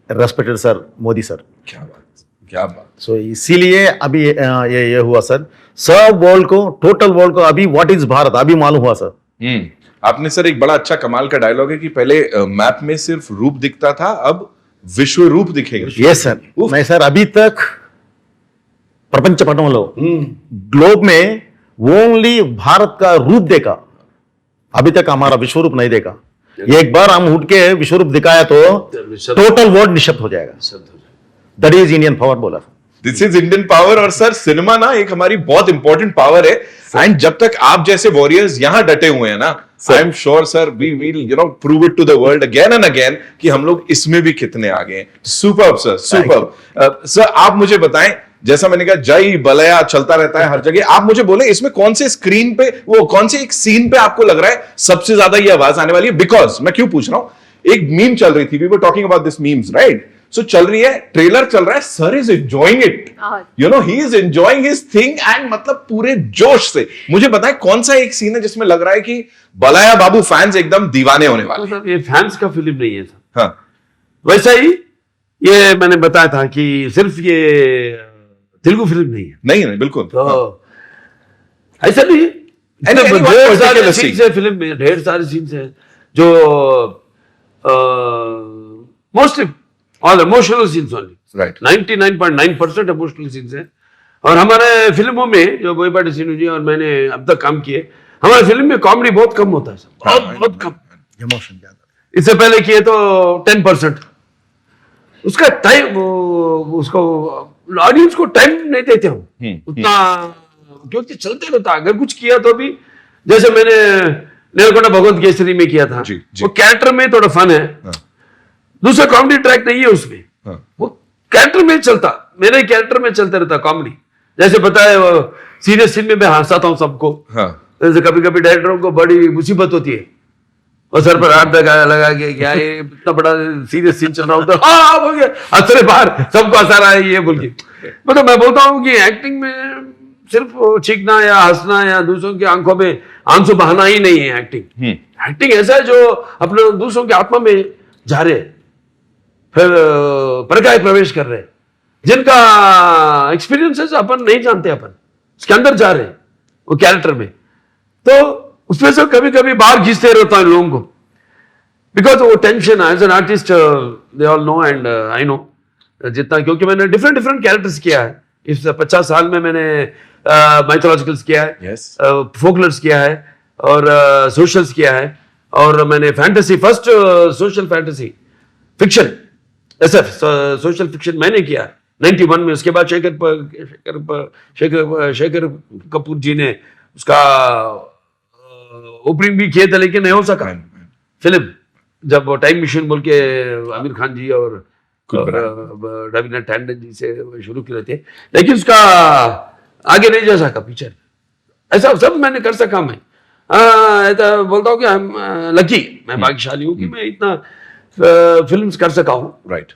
रेस्पेक्टेड सर मोदी सर। क्या बात, क्या बात। सो इसीलिए अभी ये हुआ सर। सब वर्ल्ड को, टोटल वर्ल्ड को अभी व्हाट इज भारत अभी मालूम हुआ सर। आपने सर एक बड़ा अच्छा कमाल का डायलॉग है कि पहले मैप में सिर्फ रूप दिखता था, अब विश्व रूप दिखेगा। Yes sir. नहीं सर, अभी तक प्रपंच पटंलो ग्लोब में ओनली भारत का रूप देखा, अभी तक हमारा विश्व रूप नहीं देखा। एक बार हम उठ के विश्व रूप दिखाया तो टोटल वर्ल्ड निशब्द हो जाएगा। दैट इज इंडियन पावर बोला। This is Indian power. और सर सिनेमा ना एक हमारी बहुत इंपॉर्टेंट पावर है, एंड जब तक आप जैसे वॉरियर्स यहां डटे हुए हैं ना, I am sure sir we will prove it to the world again and again कि हम लोग इसमें भी कितने आगे हैं। Superb sir, superb. सर आप मुझे बताएं, जैसा मैंने कहा जय बलया चलता रहता है हर जगह, आप मुझे बोले इसमें कौन से स्क्रीन पे, वो कौन से एक सीन पे आपको लग रहा है सबसे ज्यादा ये आवाज आने वाली है? बिकॉज मैं क्यों पूछ रहा हूं, एक मीम चल रही थी, we were talking about this memes right. So चल रही है, ट्रेलर चल रहा है, sir is enjoying it, he is enjoying his thing and मतलब पूरे जोश से। मुझे बताएं कौन सा एक सीन है जिसमें लग रहा है कि बलाया बाबू फैंस एकदम दीवाने होने वाले हैं? ये फैंस का फिल्म नहीं है सर। हाँ वैसा ही ये मैंने बताया था कि सिर्फ ये तेलुगु फिल्म नहीं है, नहीं नहीं बिल्कुल तो ऐसा नहीं है। any one ढेर सारे particular सीन्स scene? है फिल्म में, ढेर सारे सीन्स है जो mostly all emotional scenes only, Right. 99.9% emotional scenes है। और हमारे फिल्मों में जो बोयपाटी सीनू जी और मैंने अब तक काम किए, हमारे फिल्म में कॉमेडी बहुत कम होता है, बहुत बहुत कम। इमोशन ज्यादा। इससे पहले किए तो 10%। उसका टाइम, उसको ऑडियंस को टाइम नहीं देते हम उतना, क्योंकि चलते रहता। अगर कुछ किया तो भी, जैसे मैंने नेलकोंडा भगवंत केसरी में किया था, जी, जी। वो कैरेक्टर में थोड़ा फन है, दूसरा कॉमेडी ट्रैक नहीं है उसमें, वो कैरेक्टर में चलता, मेरे कैरेक्टर में चलते रहता कॉमेडी। जैसे पता है सीरियस सीन में मैं हंसाता हूँ सबको, हाँ जैसे कभी कभी डायरेक्टरों को बड़ी मुसीबत होती है, और सर पर हाथ लगा के क्या ये इतना बड़ा सीरियस सीन चल रहा होता है, हाँ बोल के हंसरे बाहर, सबको हंसा रहा है ये बोल के। मतलब मैं बोलता हूँ कि एक्टिंग में सिर्फ चीखना या हंसना या दूसरों की आंखों में आंसू बहाना ही नहीं है एक्टिंग। एक्टिंग ऐसा है जो अपने दूसरों की आत्मा में जा रहे, फिर प्रकाश प्रवेश कर रहे, जिनका एक्सपीरियंसेस अपन नहीं जानते, अपन उसके अंदर जा रहे वो कैरेक्टर में, तो उसमें से कभी कभी बाहर खींचते रहता है लोगों को, बिकॉज वो tension as an artist they all know and I know जितना, क्योंकि मैंने डिफरेंट डिफरेंट कैरेक्टर्स किया है इस 50 साल में। मैंने माइथोलॉजिकल्स किया है, Yes. फोकलर्स किया है, और सोशल्स किया है, और मैंने fantasy, first social fantasy fiction ऐसा सोशल फिक्शन मैंने किया 91 में। उसके बाद शेखर कपूर जी ने उसका ओपनिंग भी किए थे, लेकिन नहीं हो सका फिल्म, जब वो टाइम मशीन बोल के आमिर खान जी और रवीना टैंडन जी से शुरू किए थे, लेकिन उसका आगे नहीं जा सका पिक्चर। ऐसा सब मैंने कर सका मैं, ऐसा बोलता हूँ कि लकी, मैं भाग्यशाली हूँ कि मैं इतना फिल्म्स कर सका हूँ। राइट।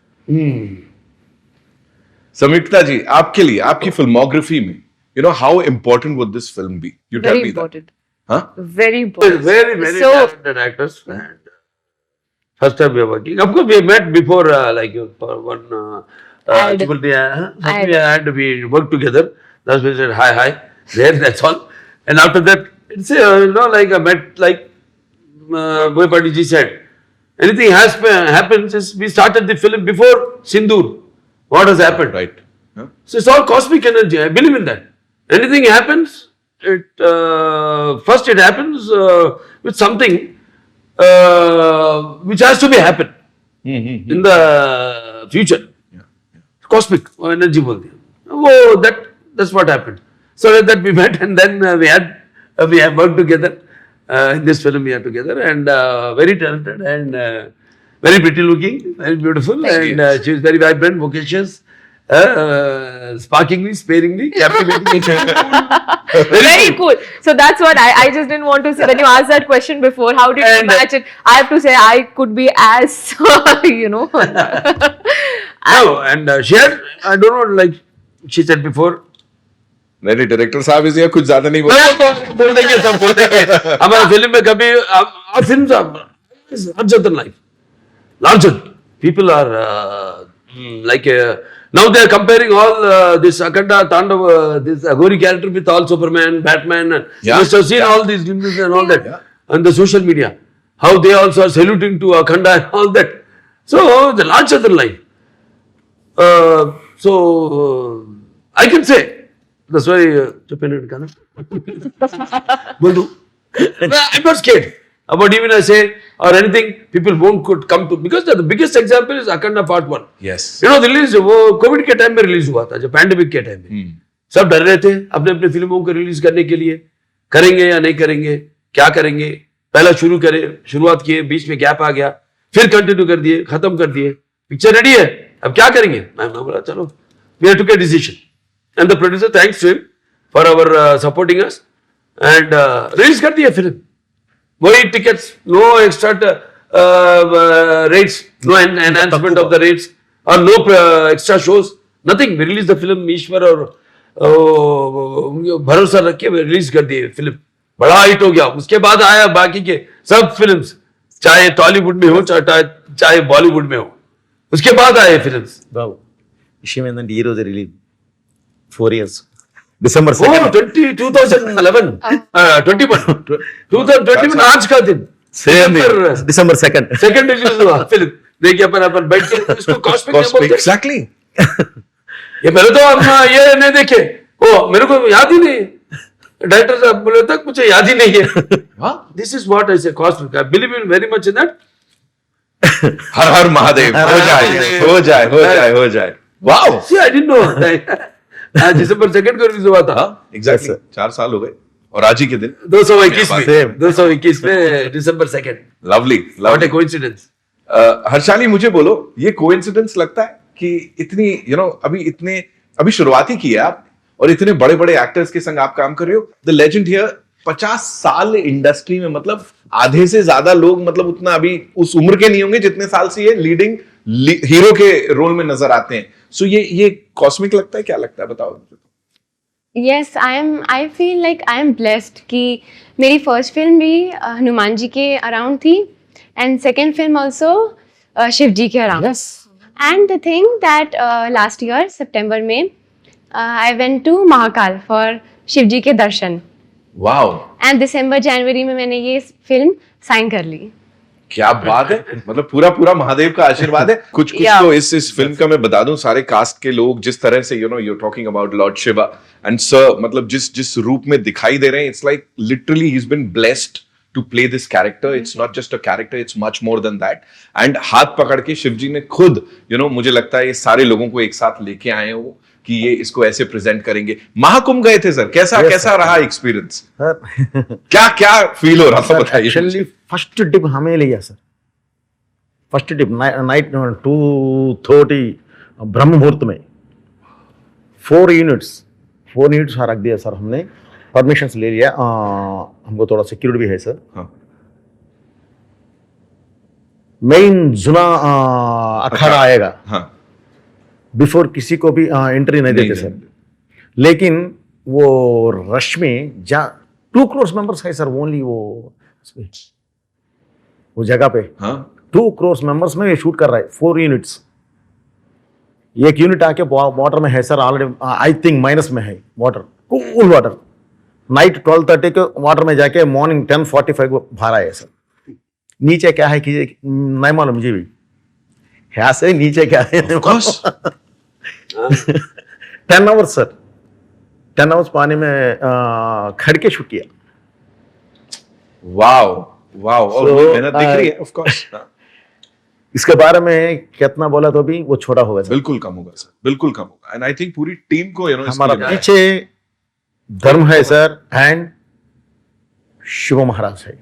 समीक्षा जी, आपके लिए आपकी फिल्मोग्राफी में you know how important would this film be? You tell Very me that. important. हाँ Very important. Very, very So, talented actors. And first time we are working. Of course, we met before, like for one Ad. ad. We worked together. That's why we said hi. There, that's all. And after that, it's like I met, like Boypati ji said, anything happens. We started the film before Sindoor. What has happened? Right. So it's all cosmic energy. I believe in that. Anything happens, first it happens with something which has to be happen in the future. Cosmic energy बोलते हैं। वो that's what happened. So that we met, and then we have worked together in this film. We are together, and very talented and very pretty looking, very beautiful, and she is very vibrant, vocacious, sparkingly, sparingly, captivating. very cool. So that's what I just didn't want to say. When you asked that question before, how did you And- match it? I have to say I could be as, No, and she had, I don't know, like she said before. नहीं director साहब इसलिए कुछ ज्यादा नहीं बोल। बोल देंगे, सब बोल देंगे। हमारे फिल्म में कभी film larger than life, larger people are like now they are comparing all this Akhanda Tandav, this Aghori character with all Superman, Batman, and you Yeah, must have seen yeah. all these glimpses and all that Yeah. on the social media, how they also are saluting to Akhanda and all that. So the larger than life. So I can say that's why I'm not scared about even I say or anything. People won't could come to, because the biggest example is Akhanda Part 1. Yes. Release वो Covid के time में release हुआ था, जब pandemic के time में सब डर रहे थे अपने अपने फिल्मों को रिलीज करने के लिए, करेंगे या नहीं करेंगे, क्या करेंगे। पहला शुरुआत किए, बीच में गैप आ गया, फिर कंटिन्यू कर दिए, खत्म कर दिए, पिक्चर रेडी है, अब क्या करेंगे। मैं बोला चलो we have to get decision, and the producer thanks to him for our supporting us, and release कर दिया फिल्म। वही tickets, no extra rates, no enhancement of the rates, or no extra shows, nothing. We released the film, ईश्वर और भरोसा रख के release कर दिए फिल्म, बड़ा हिट हो गया। उसके बाद आया बाकी के सब फिल्म्स, चाहे टॉलीवुड में हो चाहे बॉलीवुड में हो, उसके बाद आए फिल्म्स. బాబు విషయం ఏంటంటే ఈ రోజు release 4 years December Oh, 2nd 2011. 21. 2021 आज का दिन. Same December 2nd second release हुआ फिल्म. देखिए अपन बैठ के इसको कॉस्मिक नहीं बोलते. एग्जैक्टली ये मेरे तो हम ये नहीं देखे. ओ मेरे को याद ही नहीं. डायरेक्टर साहब बोले तक मुझे याद ही नहीं है. This is what I say cosmic. I believe in very much in that. हर हर महादेव हो जाए हो जाए हो जाए हो जाए. Wow see I didn't know. दिसंबर 2nd को रिलीज हुआ था. एग्जैक्टली 4 साल हो गए और आज ही के दिन 221 में. Same. 221 में दिसंबर 2nd. Lovely what a coincidence. Harshali मुझे बोलो ये कोइंसिडेंस लगता है कि इतनी अभी शुरुआत ही की है आप और इतने बड़े बड़े एक्टर्स के संग आप काम कर रहे हो. द लेजेंड हियर 50 साल इंडस्ट्री में मतलब आधे से ज्यादा लोग मतलब उतना अभी उस उम्र के नहीं होंगे जितने साल से ये लीडिंग हीरो के रोल में नजर आते हैं. सो ये कॉस्मिक लगता है, क्या लगता है बताओ. Yes, I feel like I am blessed कि मेरी फर्स्ट फिल्म भी हनुमान जी के अराउंड थी and second film also Shiv ji के around. And the thing that last year सितंबर में I went to Mahakal for Shiv ji के दर्शन वाओ एंड दिसंबर जनवरी में मैंने ये फिल्म साइन कर ली. क्या बात है. मतलब पूरा महादेव का आशीर्वाद है. कुछ Yeah. तो इस फिल्म का मैं बता दूं सारे कास्ट के लोग जिस तरह से you're talking about lord Shiva and sir मतलब जिस रूप में दिखाई दे रहे हैं. It's like literally he is been blessed to play this character. It's not just a character, it's much more than that. And हाथ पकड़ के शिव जी ने खुद मुझे लगता है ये सारे लोगों को एक साथ लेके आए हैं वो कि ये इसको ऐसे प्रेजेंट करेंगे. महाकुंभ गए थे सर, कैसा रहा एक्सपीरियंस. सर क्या फील हो रहा था बताइए. एक्चुअली फर्स्ट टिप हमें लिया सर. फर्स्ट टिप नाइट 2:30 ब्रह्म मुहूर्त में 4 यूनिट्स रख दिया सर हमने. परमिशन ले लिया. हमको थोड़ा सिक्योरिटी भी है सर. हाँ. मेन जुना अखाड़ा आएगा. हाँ बिफोर किसी को भी एंट्री नहीं देते सर. लेकिन वो रश में 2 crore मेंबर्स है सर ओनली वो जगह पे. हाँ 2 crore मेंबर्स में ये शूट कर रहा है. 4 यूनिट्स. एक यूनिट आके वाटर में है sir already. I think minus में है वाटर, कूल वाटर. नाइट 12:30 के वाटर में जाके मॉर्निंग 10:45 को बाहर आए सर. नीचे क्या है कि नहीं मालूम मुझे भी. यहाँ से नीचे क्या है 10 आवर्स सर. 10 आवर्स पानी में खड़ के शूट किया. वाओ और So, मेहनत दिख रही है ऑफ कोर्स. इसके बारे में कितना बोला तो भी वो छोटा होगा सर. बिल्कुल कम होगा सर, बिल्कुल कम होगा. एंड आई थिंक पूरी टीम को हमारा पीछे धर्म है सर एंड शिव महाराज है.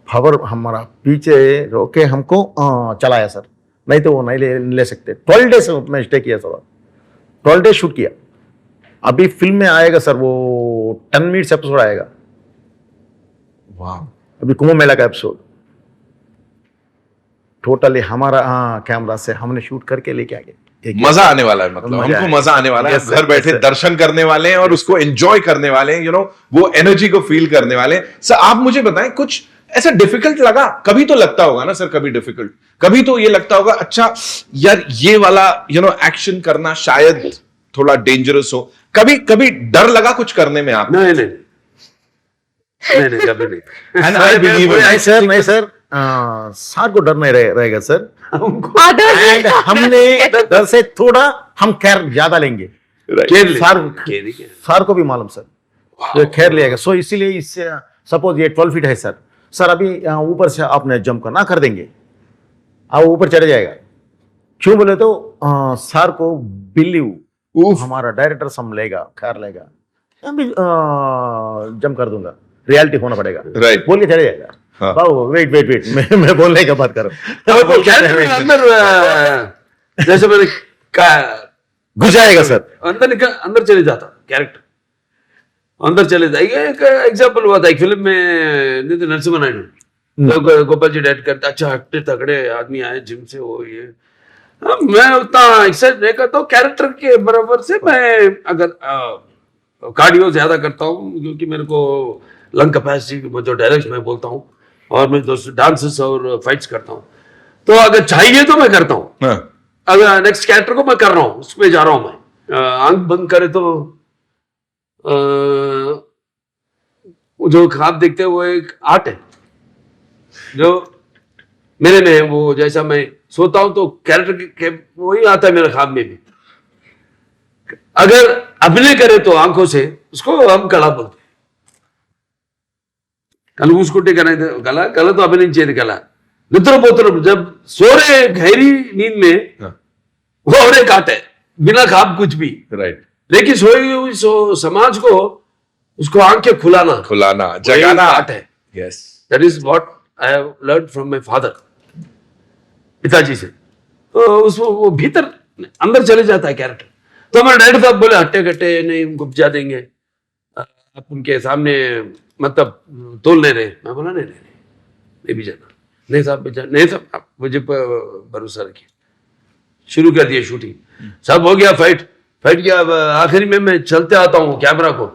खबर हमारा पीछे रोके हमको चलाया सर. नहीं तो वो नहीं ले सकते. 12 डेज में स्टे किया सर. 12 डेज शूट किया. अभी फिल्म में आएगा सर वो 10 मिनट्स एपिसोड आएगा. वाह अभी कुंभ मेला का एपिसोड टोटली हमारा कैमरा से हमने शूट करके लेके आ गए. मजा आने वाला है. मतलब हमको मजा आने वाला है. Yes, sir, घर बैठे yes, sir. दर्शन करने वाले हैं और उसको एंजॉय करने वाले हैं. वो एनर्जी को फील करने वाले हैं. सर आप मुझे बताएं कुछ ऐसा डिफिकल्ट लगा. कभी तो लगता होगा ना सर, कभी डिफिकल्ट, कभी तो ये लगता होगा अच्छा यार ये वाला एक्शन करना शायद थोड़ा डेंजरस हो. कभी डर लगा कुछ करने में आप. नहीं कभी नहीं. And I believe in it. नहीं सर सार को डर नहीं रहेगा सर. Others एंड हमने डर से थोड़ा हम खैर ज्यादा लेंगे. सार को भी मालूम सर ये खैर लिएगा. सो इसीलिए इससे सपोज ये 12 फीट है सर. सर अभी ऊपर से आपने जंप करना कर देंगे, आप ऊपर चढ़ जाएगा. क्यों बोले तो सर को बिलीव हमारा डायरेक्टर संभलेगा, खैर लेगा. अभी जंप कर दूंगा. रियलिटी होना पड़ेगा. Right. बोल के चले जाएगा. हाँ. वेट मैं बोलने का बात करो. अंदर जैसे मैंने घुस जाएगा सर. अंदर चले जाता कैरेक्टर. अंदर चले जाएगा. एक एग्जाम्पल हुआ था एक फिल्म में नितिन नरसिम्हा नायडू. तो गोपाल जी डायरेक्ट करता. अच्छा हट्टे तगड़े आदमी आए जिम से वो ये. मैं उतना एक्सरसाइज नहीं करता हूँ कैरेक्टर के बराबर से. मैं अगर कार्डियो ज्यादा करता हूँ क्योंकि मेरे को लंग कैपेसिटी जो डायरेक्ट मैं बोलता हूँ और मैं डांसेस और फाइट्स करता हूँ. तो अगर चाहिए तो मैं करता हूँ, हाँ, अगर नेक्स्ट कैरेक्टर को मैं कर रहा हूँ, उसमें जा रहा हूँ मैं, आंख बंद करे तो वो जो ख्वाब देखते हैं वो एक आर्ट है जो मेरे में है। वो जैसा मैं सोता हूं तो कैरेक्टर के वही आता है मेरे ख्वाब में भी। अगर अभिनय करे तो आंखों से उसको हम कला बोलते हैं। कल उसकुटी कला कला तो अभिनय चाहिए कला निद्र पोत्र जब सो रहे गहरी नींद में हाँ, वो और एक आर्ट है बिना ख्वाब कुछ भी। राइट, लेकिन सोई हुई समाज को उसको आंखें खुलाना जगाना आर्ट है। Yes, that is what I have learn from my father, पिताजी से। तो उसको वो भीतर अंदर चले जाता है कैरेक्टर। तो हमारे डायरेक्टर साहब बोले हट्टे कट्टे नहीं उनको उपजा देंगे, आप उनके सामने मतलब तोल ले रहे। मैं बोला नहीं भी जाना, नहीं साहब नहीं साहब आप मुझे भरोसा रखिए। शुरू कर दिए शूटिंग, सब हो गया, फाइट किया। अब आखिरी में मैं चलते आता हूँ कैमरा को,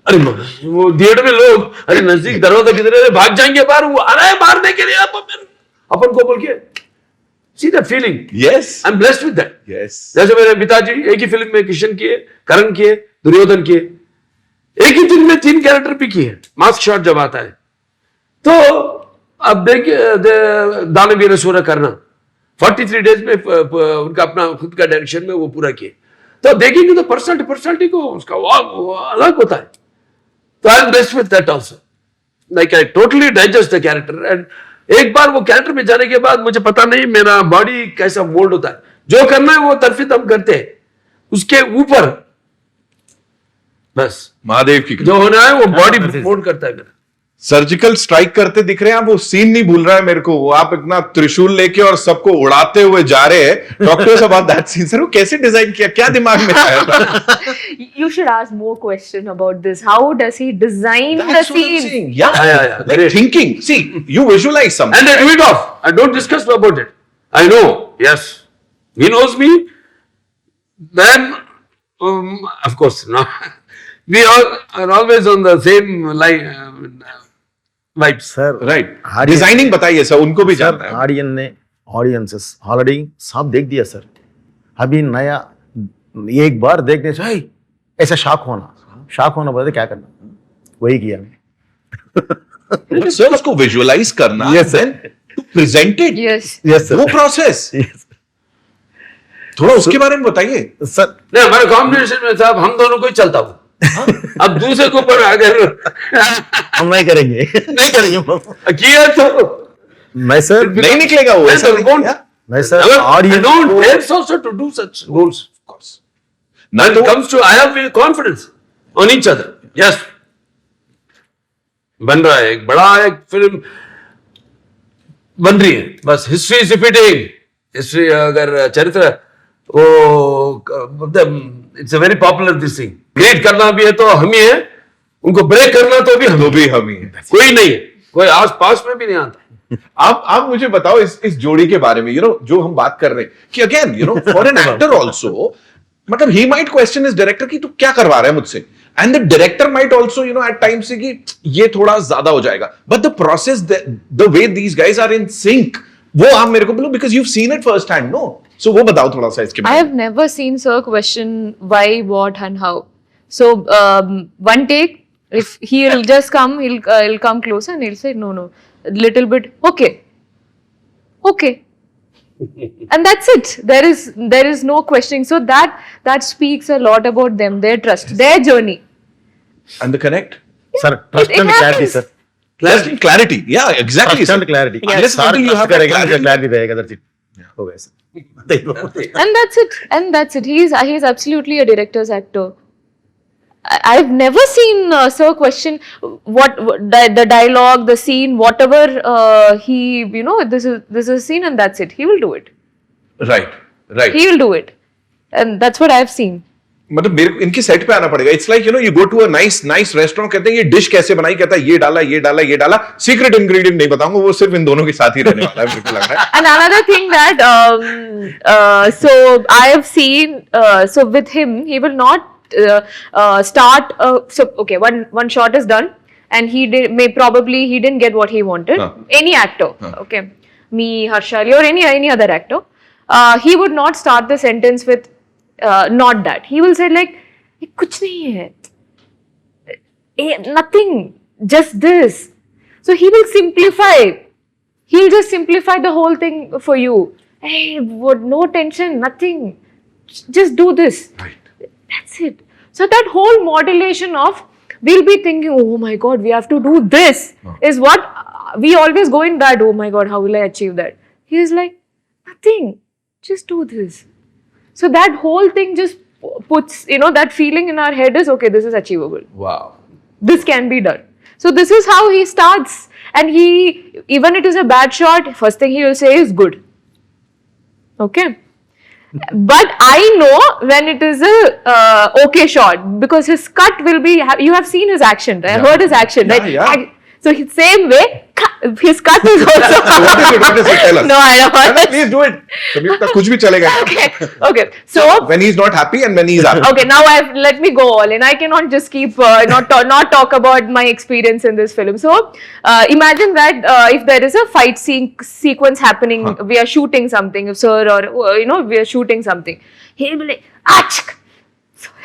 अरे वो थिएटर में लोग अरे नजदीक दरवाजा किधर है, भाग जाएंगे बाहर, वो आ रहा है मारने के लिए अपन को बोल के। See that feeling, yes, I am blessed with that. Yes, जैसे मेरे पिताजी एक ही फिल्म में किशन किए, करण किए, दुर्योधन किए, एक ही दिन में 3 कैरेक्टर भी किए। मास्क शॉट जब आता है तो अब देखिए दानवीर सूर्य करना 43 डेज में उनका अपना खुद का डायरेक्शन में वो पूरा किए। तो देखेंगे तो पर्सनालिटी को उसका वो अलग होता है। तो आई am blessed with that also, like I totally digest the character. And एक बार वो कैरेक्टर में जाने के बाद मुझे पता नहीं मेरा बॉडी कैसा मोल्ड होता है। जो करना है वो तरफित हम करते हैं, उसके ऊपर बस महादेव की जो होना है वो बॉडी मोल्ड करता है मेरा। सर्जिकल स्ट्राइक करते दिख रहे हैं आप, वो सीन नहीं भूल रहा है मेरे को। वो आप इतना त्रिशूल लेके और सबको उड़ाते हुए जा रहे हैं। Talk about that scene sir, वो कैसे डिजाइन किया, क्या दिमाग में आया था? You should ask more question about this. How does he design the That's what I'm scene? saying. Yeah, Yeah. like Great. thinking. See, you visualize something. And I do it off. I don't discuss about it. I know. Yes. He knows me. Then, of course, no. We all are always on the same line. Vibes. Sir Right. Audience- Designing बताइए sir, उनको भी sir जानना है। Audiences already सब देख दिया sir. अभी नया एक बार देखने से "हे, ऐसा शॉक होना बोले क्या करना, वही किया मैं। सर उसको विजुअलाइज करना, Yes, sir. then to present it, Yes. Yes वो प्रोसेस थोड़ा उसके बारे में बताइए। सर नहीं हमारे कॉम्बिनेशन में साहब हम दोनों को ही चलता हूँ। अब दूसरे को ऊपर अगर हम नहीं करेंगे किया तो मैं सर नहीं निकलेगा वो, ऐसा नहीं won't. क्या? मैं sir I audience don't dare also to do such roles, of course. ना When तो it comes to, I have confidence on each other. Yes. बन रहा है एक बड़ा एक फिल्म बन रही है, बस हिस्ट्री इज रिपीटिंग। हिस्ट्री अगर चरित्र वो it's a very popular this thing. Create करना भी है तो हम ही है, उनको ब्रेक करना तो भी तो भी हम ही हैं। कोई नहीं है, कोई आस पास में भी नहीं आता। आप मुझे बताओ इस जोड़ी के बारे में, जो हम बात कर रहे हैं कि again for an actor also, मतलब ही माइट क्वेश्चन इस डायरेक्टर की तू क्या करवा रहा है मुझसे, and the director might also at times say कि ये थोड़ा ज्यादा हो जाएगा, but the process the way these guys are in sync, वो आप मेरे को बोलो because you seen it first hand, no? So वो बताओ थोड़ा सा इसके I बारे में। have never seen Sir question why, what, and how. So one take, if he'll just come, he'll come closer and he'll say no, little bit, okay, and that's it. There is no questioning. So that speaks a lot about them, their trust, their journey. And the connect? Sir trust It and clarity happens. Sir, Clarity. Yeah, exactly. Trust and clarity Unless sir until you have that करेगा मुझे clarity. Clarity रहेगा, that's it हो गया sir. And that's it. He's absolutely a director's actor. I've never seen Sir question what the dialogue, the scene, whatever he this is a scene and that's it. He will do it. Right. He will do it, and that's what I've seen. मतलब मेरे को इनके set पे आना पड़ेगा। It's like you go to a nice restaurant, कहते हैं ये डिश कैसे बनाई, कहता है ये डाला, सीक्रेट इंग्रेडिएंट नहीं बताऊंगा, वो सिर्फ इन दोनों के साथ ही रहने वाला है, मेरे को लग रहा है। And another thing that so I have seen so with him he will not start so okay, one shot is done and he didn't get what he wanted, any actor, okay, me, Harshali, or any other actor, he would not start the sentence with not that. He will say like, कुछ नहीं है, nothing, just this. So he will simplify. He'll just simplify the whole thing for you. Hey, no tension, nothing. Just do this. Right. That's it. So that whole modulation of we'll be thinking, oh my God, we have to do this, is what we always go in that, oh my God, how will I achieve that? He is like, nothing, just do this. So that whole thing just puts, that feeling in our head is, okay, this is achievable. Wow. This can be done. So this is how he starts. And even it is a bad shot, first thing he will say is good. Okay. But I know when it is a okay shot, because his cut will be, you have seen his action, right? Yeah. Heard his action, Yeah, right? yeah. So same way, his cut is also. What is it? Tell us. No, I don't want to. Please do it. Samyukta, कुछ भी चलेगा. Okay. So When he's not happy and when he's happy. okay, now let me go all in. I cannot just keep not talk about my experience in this film. So imagine that if there is a fight sequence happening, we are shooting something, sir, or we are shooting something. He'll be like, achk,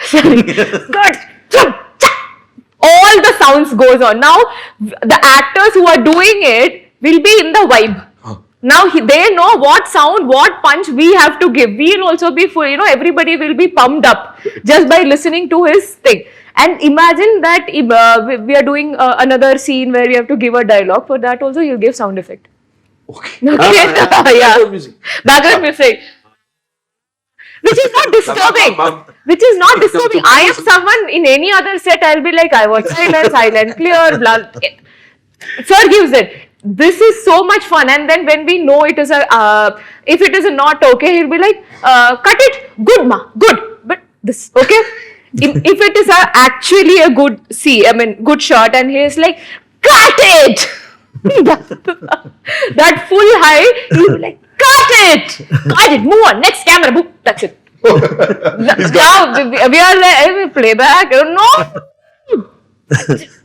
sorry, good, chuk, chak. All the sounds goes on. Now the actors who are doing it will be in the vibe. Now they know what sound, what punch we have to give. We will also be full, everybody will be pumped up just by listening to his thing. And imagine that we are doing another scene where we have to give a dialogue. For that also you'll give sound effect. Okay. Okay? Yeah. music. Background music. Which is not disturbing. Which is not disturbing. I am someone in any other set, I'll be like, I want silent, clear, blah. Sir gives it. This is so much fun. And then when we know it is if it is a not okay, he'll be like, cut it, good ma, good. But this, okay? If it is actually a good good shot, and he is like, cut it! that full high, he'll be like, cut it, move on, next camera, boom, that's it. Now we are like, playback, no.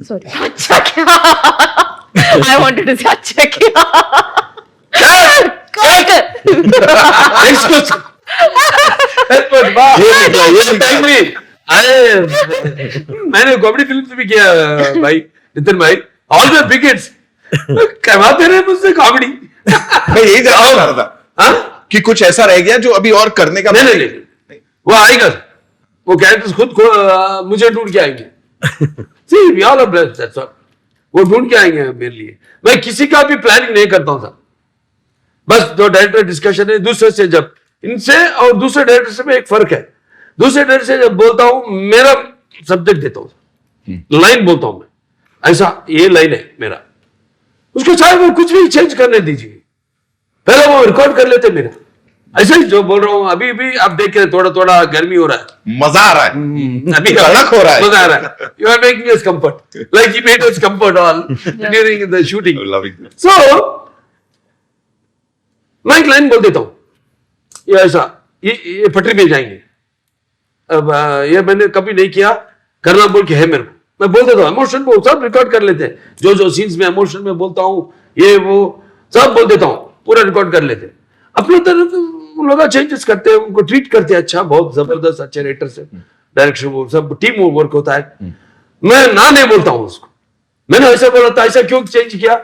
Sorry. I wanted to say, अच्छा किया. Next question. But वाह, ये timely. मैंने comedy film से भी किया भाई, नितिन भाई. All the big hits. करवाते रहे मुझसे कॉमेडी. मैं यही जानना चाह रहा था. हाँ? कि कुछ ऐसा रह गया जो अभी और करने का. नहीं. वो आएगा. वो कैरेक्टर्स खुद मुझे ढूंढ के आएंगे. See, we all are blessed, that's all. वो ढूंढ के आएंगे मेरे लिए. मैं किसी का भी प्लानिंग नहीं करता हूँ साहब. बस जो डायरेक्टर डिस्कशन है दूसरे से, जब इनसे और दूसरे डायरेक्टर से में एक फर्क है. दूसरे डायरेक्टर से जब बोलता हूँ, मेरा सब्जेक्ट देता हूँ, लाइन बोलता हूँ मैं, ऐसा ये लाइन है मेरा, उसको चाहे वो कुछ भी चेंज करने दीजिए, पहले वो रिकॉर्ड कर लेते मेरा. ऐसा ही जो बोल रहा हूँ अभी भी आप देख के थोड़ा गर्मी हो रहा है, मजा आ रहा है. अभी कड़क हो रहा है. मजा आ रहा है. You are making us comfort, like you made us comfort all during the shooting. Loving it. So मैं एक लाइन बोल देता हूँ, ये ऐसा, ये पटरी पे जाएंगे. अब ये मैंने कभी नहीं किया, करना बोल के है मेरे को, मैं बोल देता हूँ. इमोशन वो सब रिकॉर्ड कर लेते हैं, जो सीन्स में इमोशन में बोलता हूँ, ये वो सब बोल देता हूँ, पूरा रिकॉर्ड कर लेते हैं. अपने तरफ उन लोग चेंजेस करते हैं, उनको ट्रीट करते हैं अच्छा, बहुत जबरदस्त अच्छे राइटर से, डायरेक्शन वो सब टीम वर्क होता है. मैं ना नहीं बोलता हूँ उसको, मैंने ऐसा बोला था, ऐसा क्यों चेंज किया,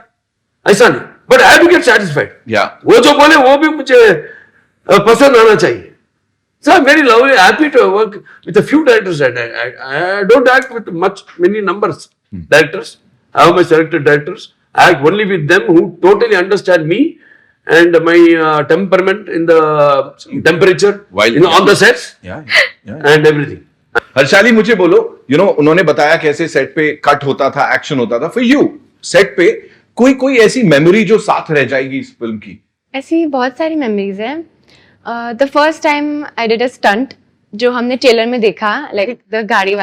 ऐसा नहीं, but I have to get satisfied. वो जो बोले वो भी मुझे पसंद आना चाहिए. So I'm very lovely, happy to work with a few directors. I don't act with many numbers directors. I have my selected directors. I act only with them who totally understand me and my temperament in the temperature, on the sets, and everything. Harshali मुझे बोलो, उन्होंने बताया कैसे set पे cut होता था, action होता था. फॉर यू सेट पे कोई ऐसी मेमोरी जो साथ रह जाएगी इस फिल्म की? ऐसी बहुत सारी मेमोरीज हैं. The first time I did a stunt जो हमने ट्रेलर में देखा, लाइक द गाड़ी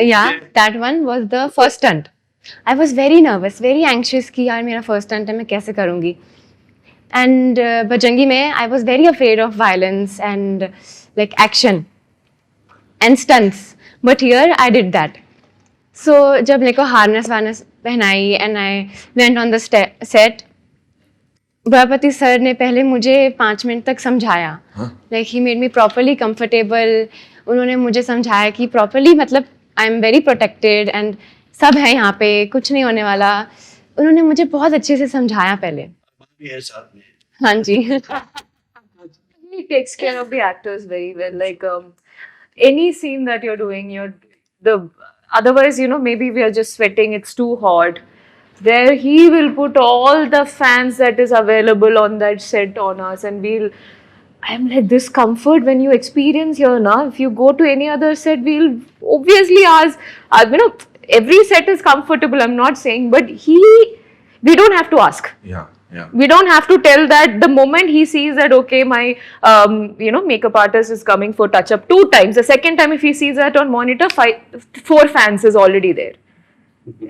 या that one was the first stunt. I was very nervous, very anxious कि यार मेरा फर्स्ट स्टंट है, मैं कैसे करूँगी. एंड बजरंगी में I was very afraid of violence and like action and stunts, but here I did that. So जब मेरे को हार्नेस वार्नेस पहनाई and I went on the set, Boyapati sir ने पहले मुझे 5 मिनट तक समझाया, like he made me properly comfortable. उन्होंने मुझे समझाया कि प्रॉपरली मतलब I am very protected and सब है यहाँ पे, कुछ नहीं होने वाला। उन्होंने मुझे बहुत अच्छे से समझाया पहले। हाँ जी। He takes care of the actors very well. Like any scene that you're doing, otherwise, maybe we are just sweating, it's too hot. There he will put all the fans that is available on that set on us, and I'm like, this comfort when you experience here now, if you go to any other set, we'll obviously ask, every set is comfortable, I'm not saying, but we don't have to ask. Yeah. We don't have to tell that the moment he sees that, okay, my, makeup artist is coming for touch-up 2 times. The second time, if he sees that on monitor, 4 fans is already there.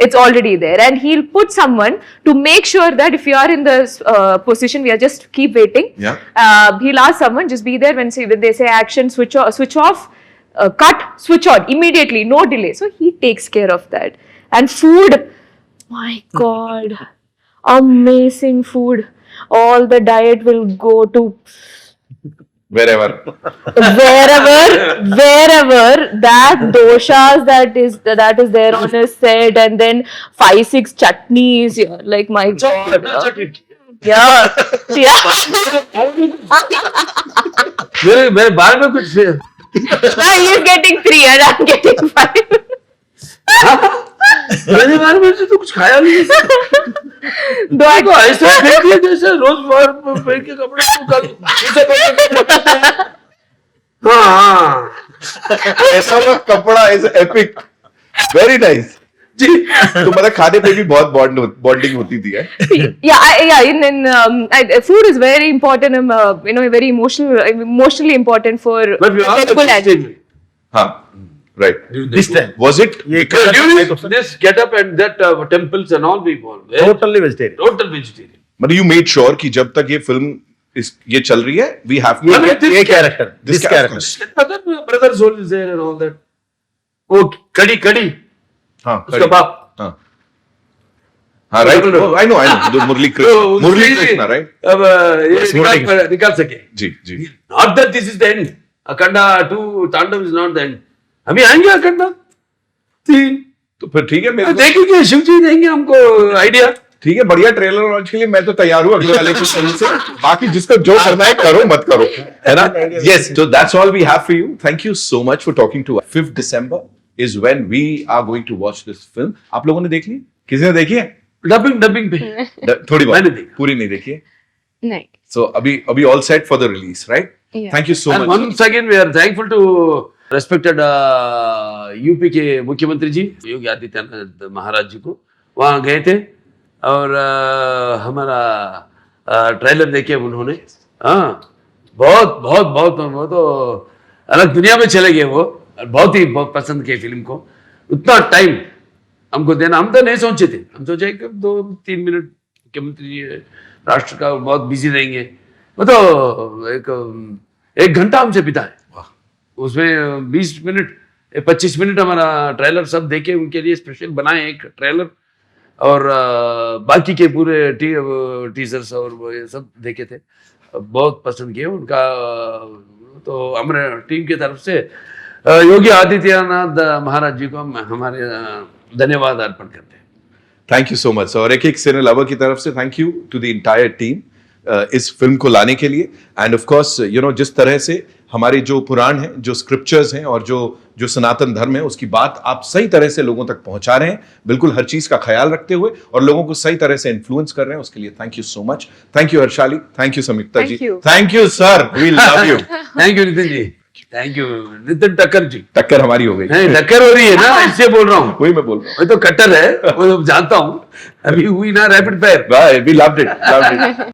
It's already there. And he'll put someone to make sure that if you are in this position, we are just keep waiting. Yeah. He'll ask someone, just be there when they say action, switch off, cut, switch on, immediately, no delay. So he takes care of that. And food, my God. Amazing food. All the diet will go to Wherever that doshas that is there on his set, and then 5-6 chutneys. You're like, my God. Yeah. मेरे बारे में कुछ Now he's getting 3 and I'm getting 5. मेरे बारे में तो कुछ खाया नहीं। तो ऐसे फेंक दिया जैसे रोज फेंक के कपड़े हाँ ऐसा वाला कपड़ा इज एपिक, वेरी नाइस जी। तो मतलब खाने पे भी बहुत बॉन्डिंग होती थी food is very important, very emotionally important for people. हाँ, right. This time Was it? this get up and that temples and all people totally vegetarian. total vegetarian. But you made sure कि जब तक ये film ये चल रही है, we have to ये character, this character. brother soul is there and all that. वो कड़ी हाँ, उसका बाप हाँ, right. Oh, I know. जो मुरली कृष्णा, right? अब ये निकाल सके जी. not that this is the end. Akhanda 2 Tandav is not the end. अभी आएंगे अखंडा 3 तो फिर ठीक है, मेरे को देखेंगे शिव जी देंगे हमको आइडिया। ठीक है, बढ़िया ट्रेलर लॉन्च के लिए मैं तो तैयार हूँ अगले वाले कुछ समय से। बाकी जिसको जो करना है करो, मत करो, है ना? Yes, so that's all we have for you. Thank you so much for talking to us. 5th December is when we are going to watch this film. आप लोगों ने देख ली? किसी ने देखी है? डबिंग पे थोड़ी बहुत, मैंने देखी, पूरी नहीं देखी है। नहीं। So अभी all set for the release, right? Yeah. Thank you so and much. once again we are thankful to respected UP के मुख्यमंत्री जी योगी आदित्यनाथ महाराज जी को। वहाँ गए थे और हमारा ट्रेलर देखे उन्होंने। हाँ, बहुत वो तो अलग दुनिया में चले गए वो। बहुत पसंद किए फिल्म को। उतना टाइम हमको देना, हम तो नहीं सोचे थे। हम सोचे कि 2-3 मिनट मुख्यमंत्री जी राष्ट्र का बहुत बिजी रहेंगे। वो तो 1 घंटा हमसे बिताए। उसमें 20 मिनट 25 मिनट हमारा ट्रेलर सब देखे, उनके लिए स्पेशल बनाए एक ट्रेलर, और बाकी के पूरे टीजर्स और वो ये सब देखे थे। बहुत पसंद किए उनका। तो हमारे टीम की तरफ से योगी आदित्यनाथ महाराज जी को हम हमारे धन्यवाद अर्पण करते हैं। Thank you so much. और एक सिने लवर की तरफ से thank you to the entire team इस फिल्म को लाने के लिए। एंड ऑफ कोर्स जिस तरह से हमारे जो पुराण हैं, जो स्क्रिप्चर्स हैं और जो सनातन धर्म है, उसकी बात आप सही तरह से लोगों तक पहुंचा रहे हैं, बिल्कुल हर चीज का ख्याल रखते हुए, और लोगों को सही तरह से इन्फ्लुएंस कर रहे हैं, उसके लिए thank you so much. Thank you Harshali, thank you Samikta ji, thank you sir, we love you. Thank you Nitin ji, thank you Nitin Takkar ji. टक्कर हमारी हो गई, नहीं टक्कर हो रही है ना, इससे बोल रहा हूँ। वही मैं बोल रहा हूँ, मैं तो कट्टर है, वो जानता हूँ। अभी हुई ना rapid fire, we loved it.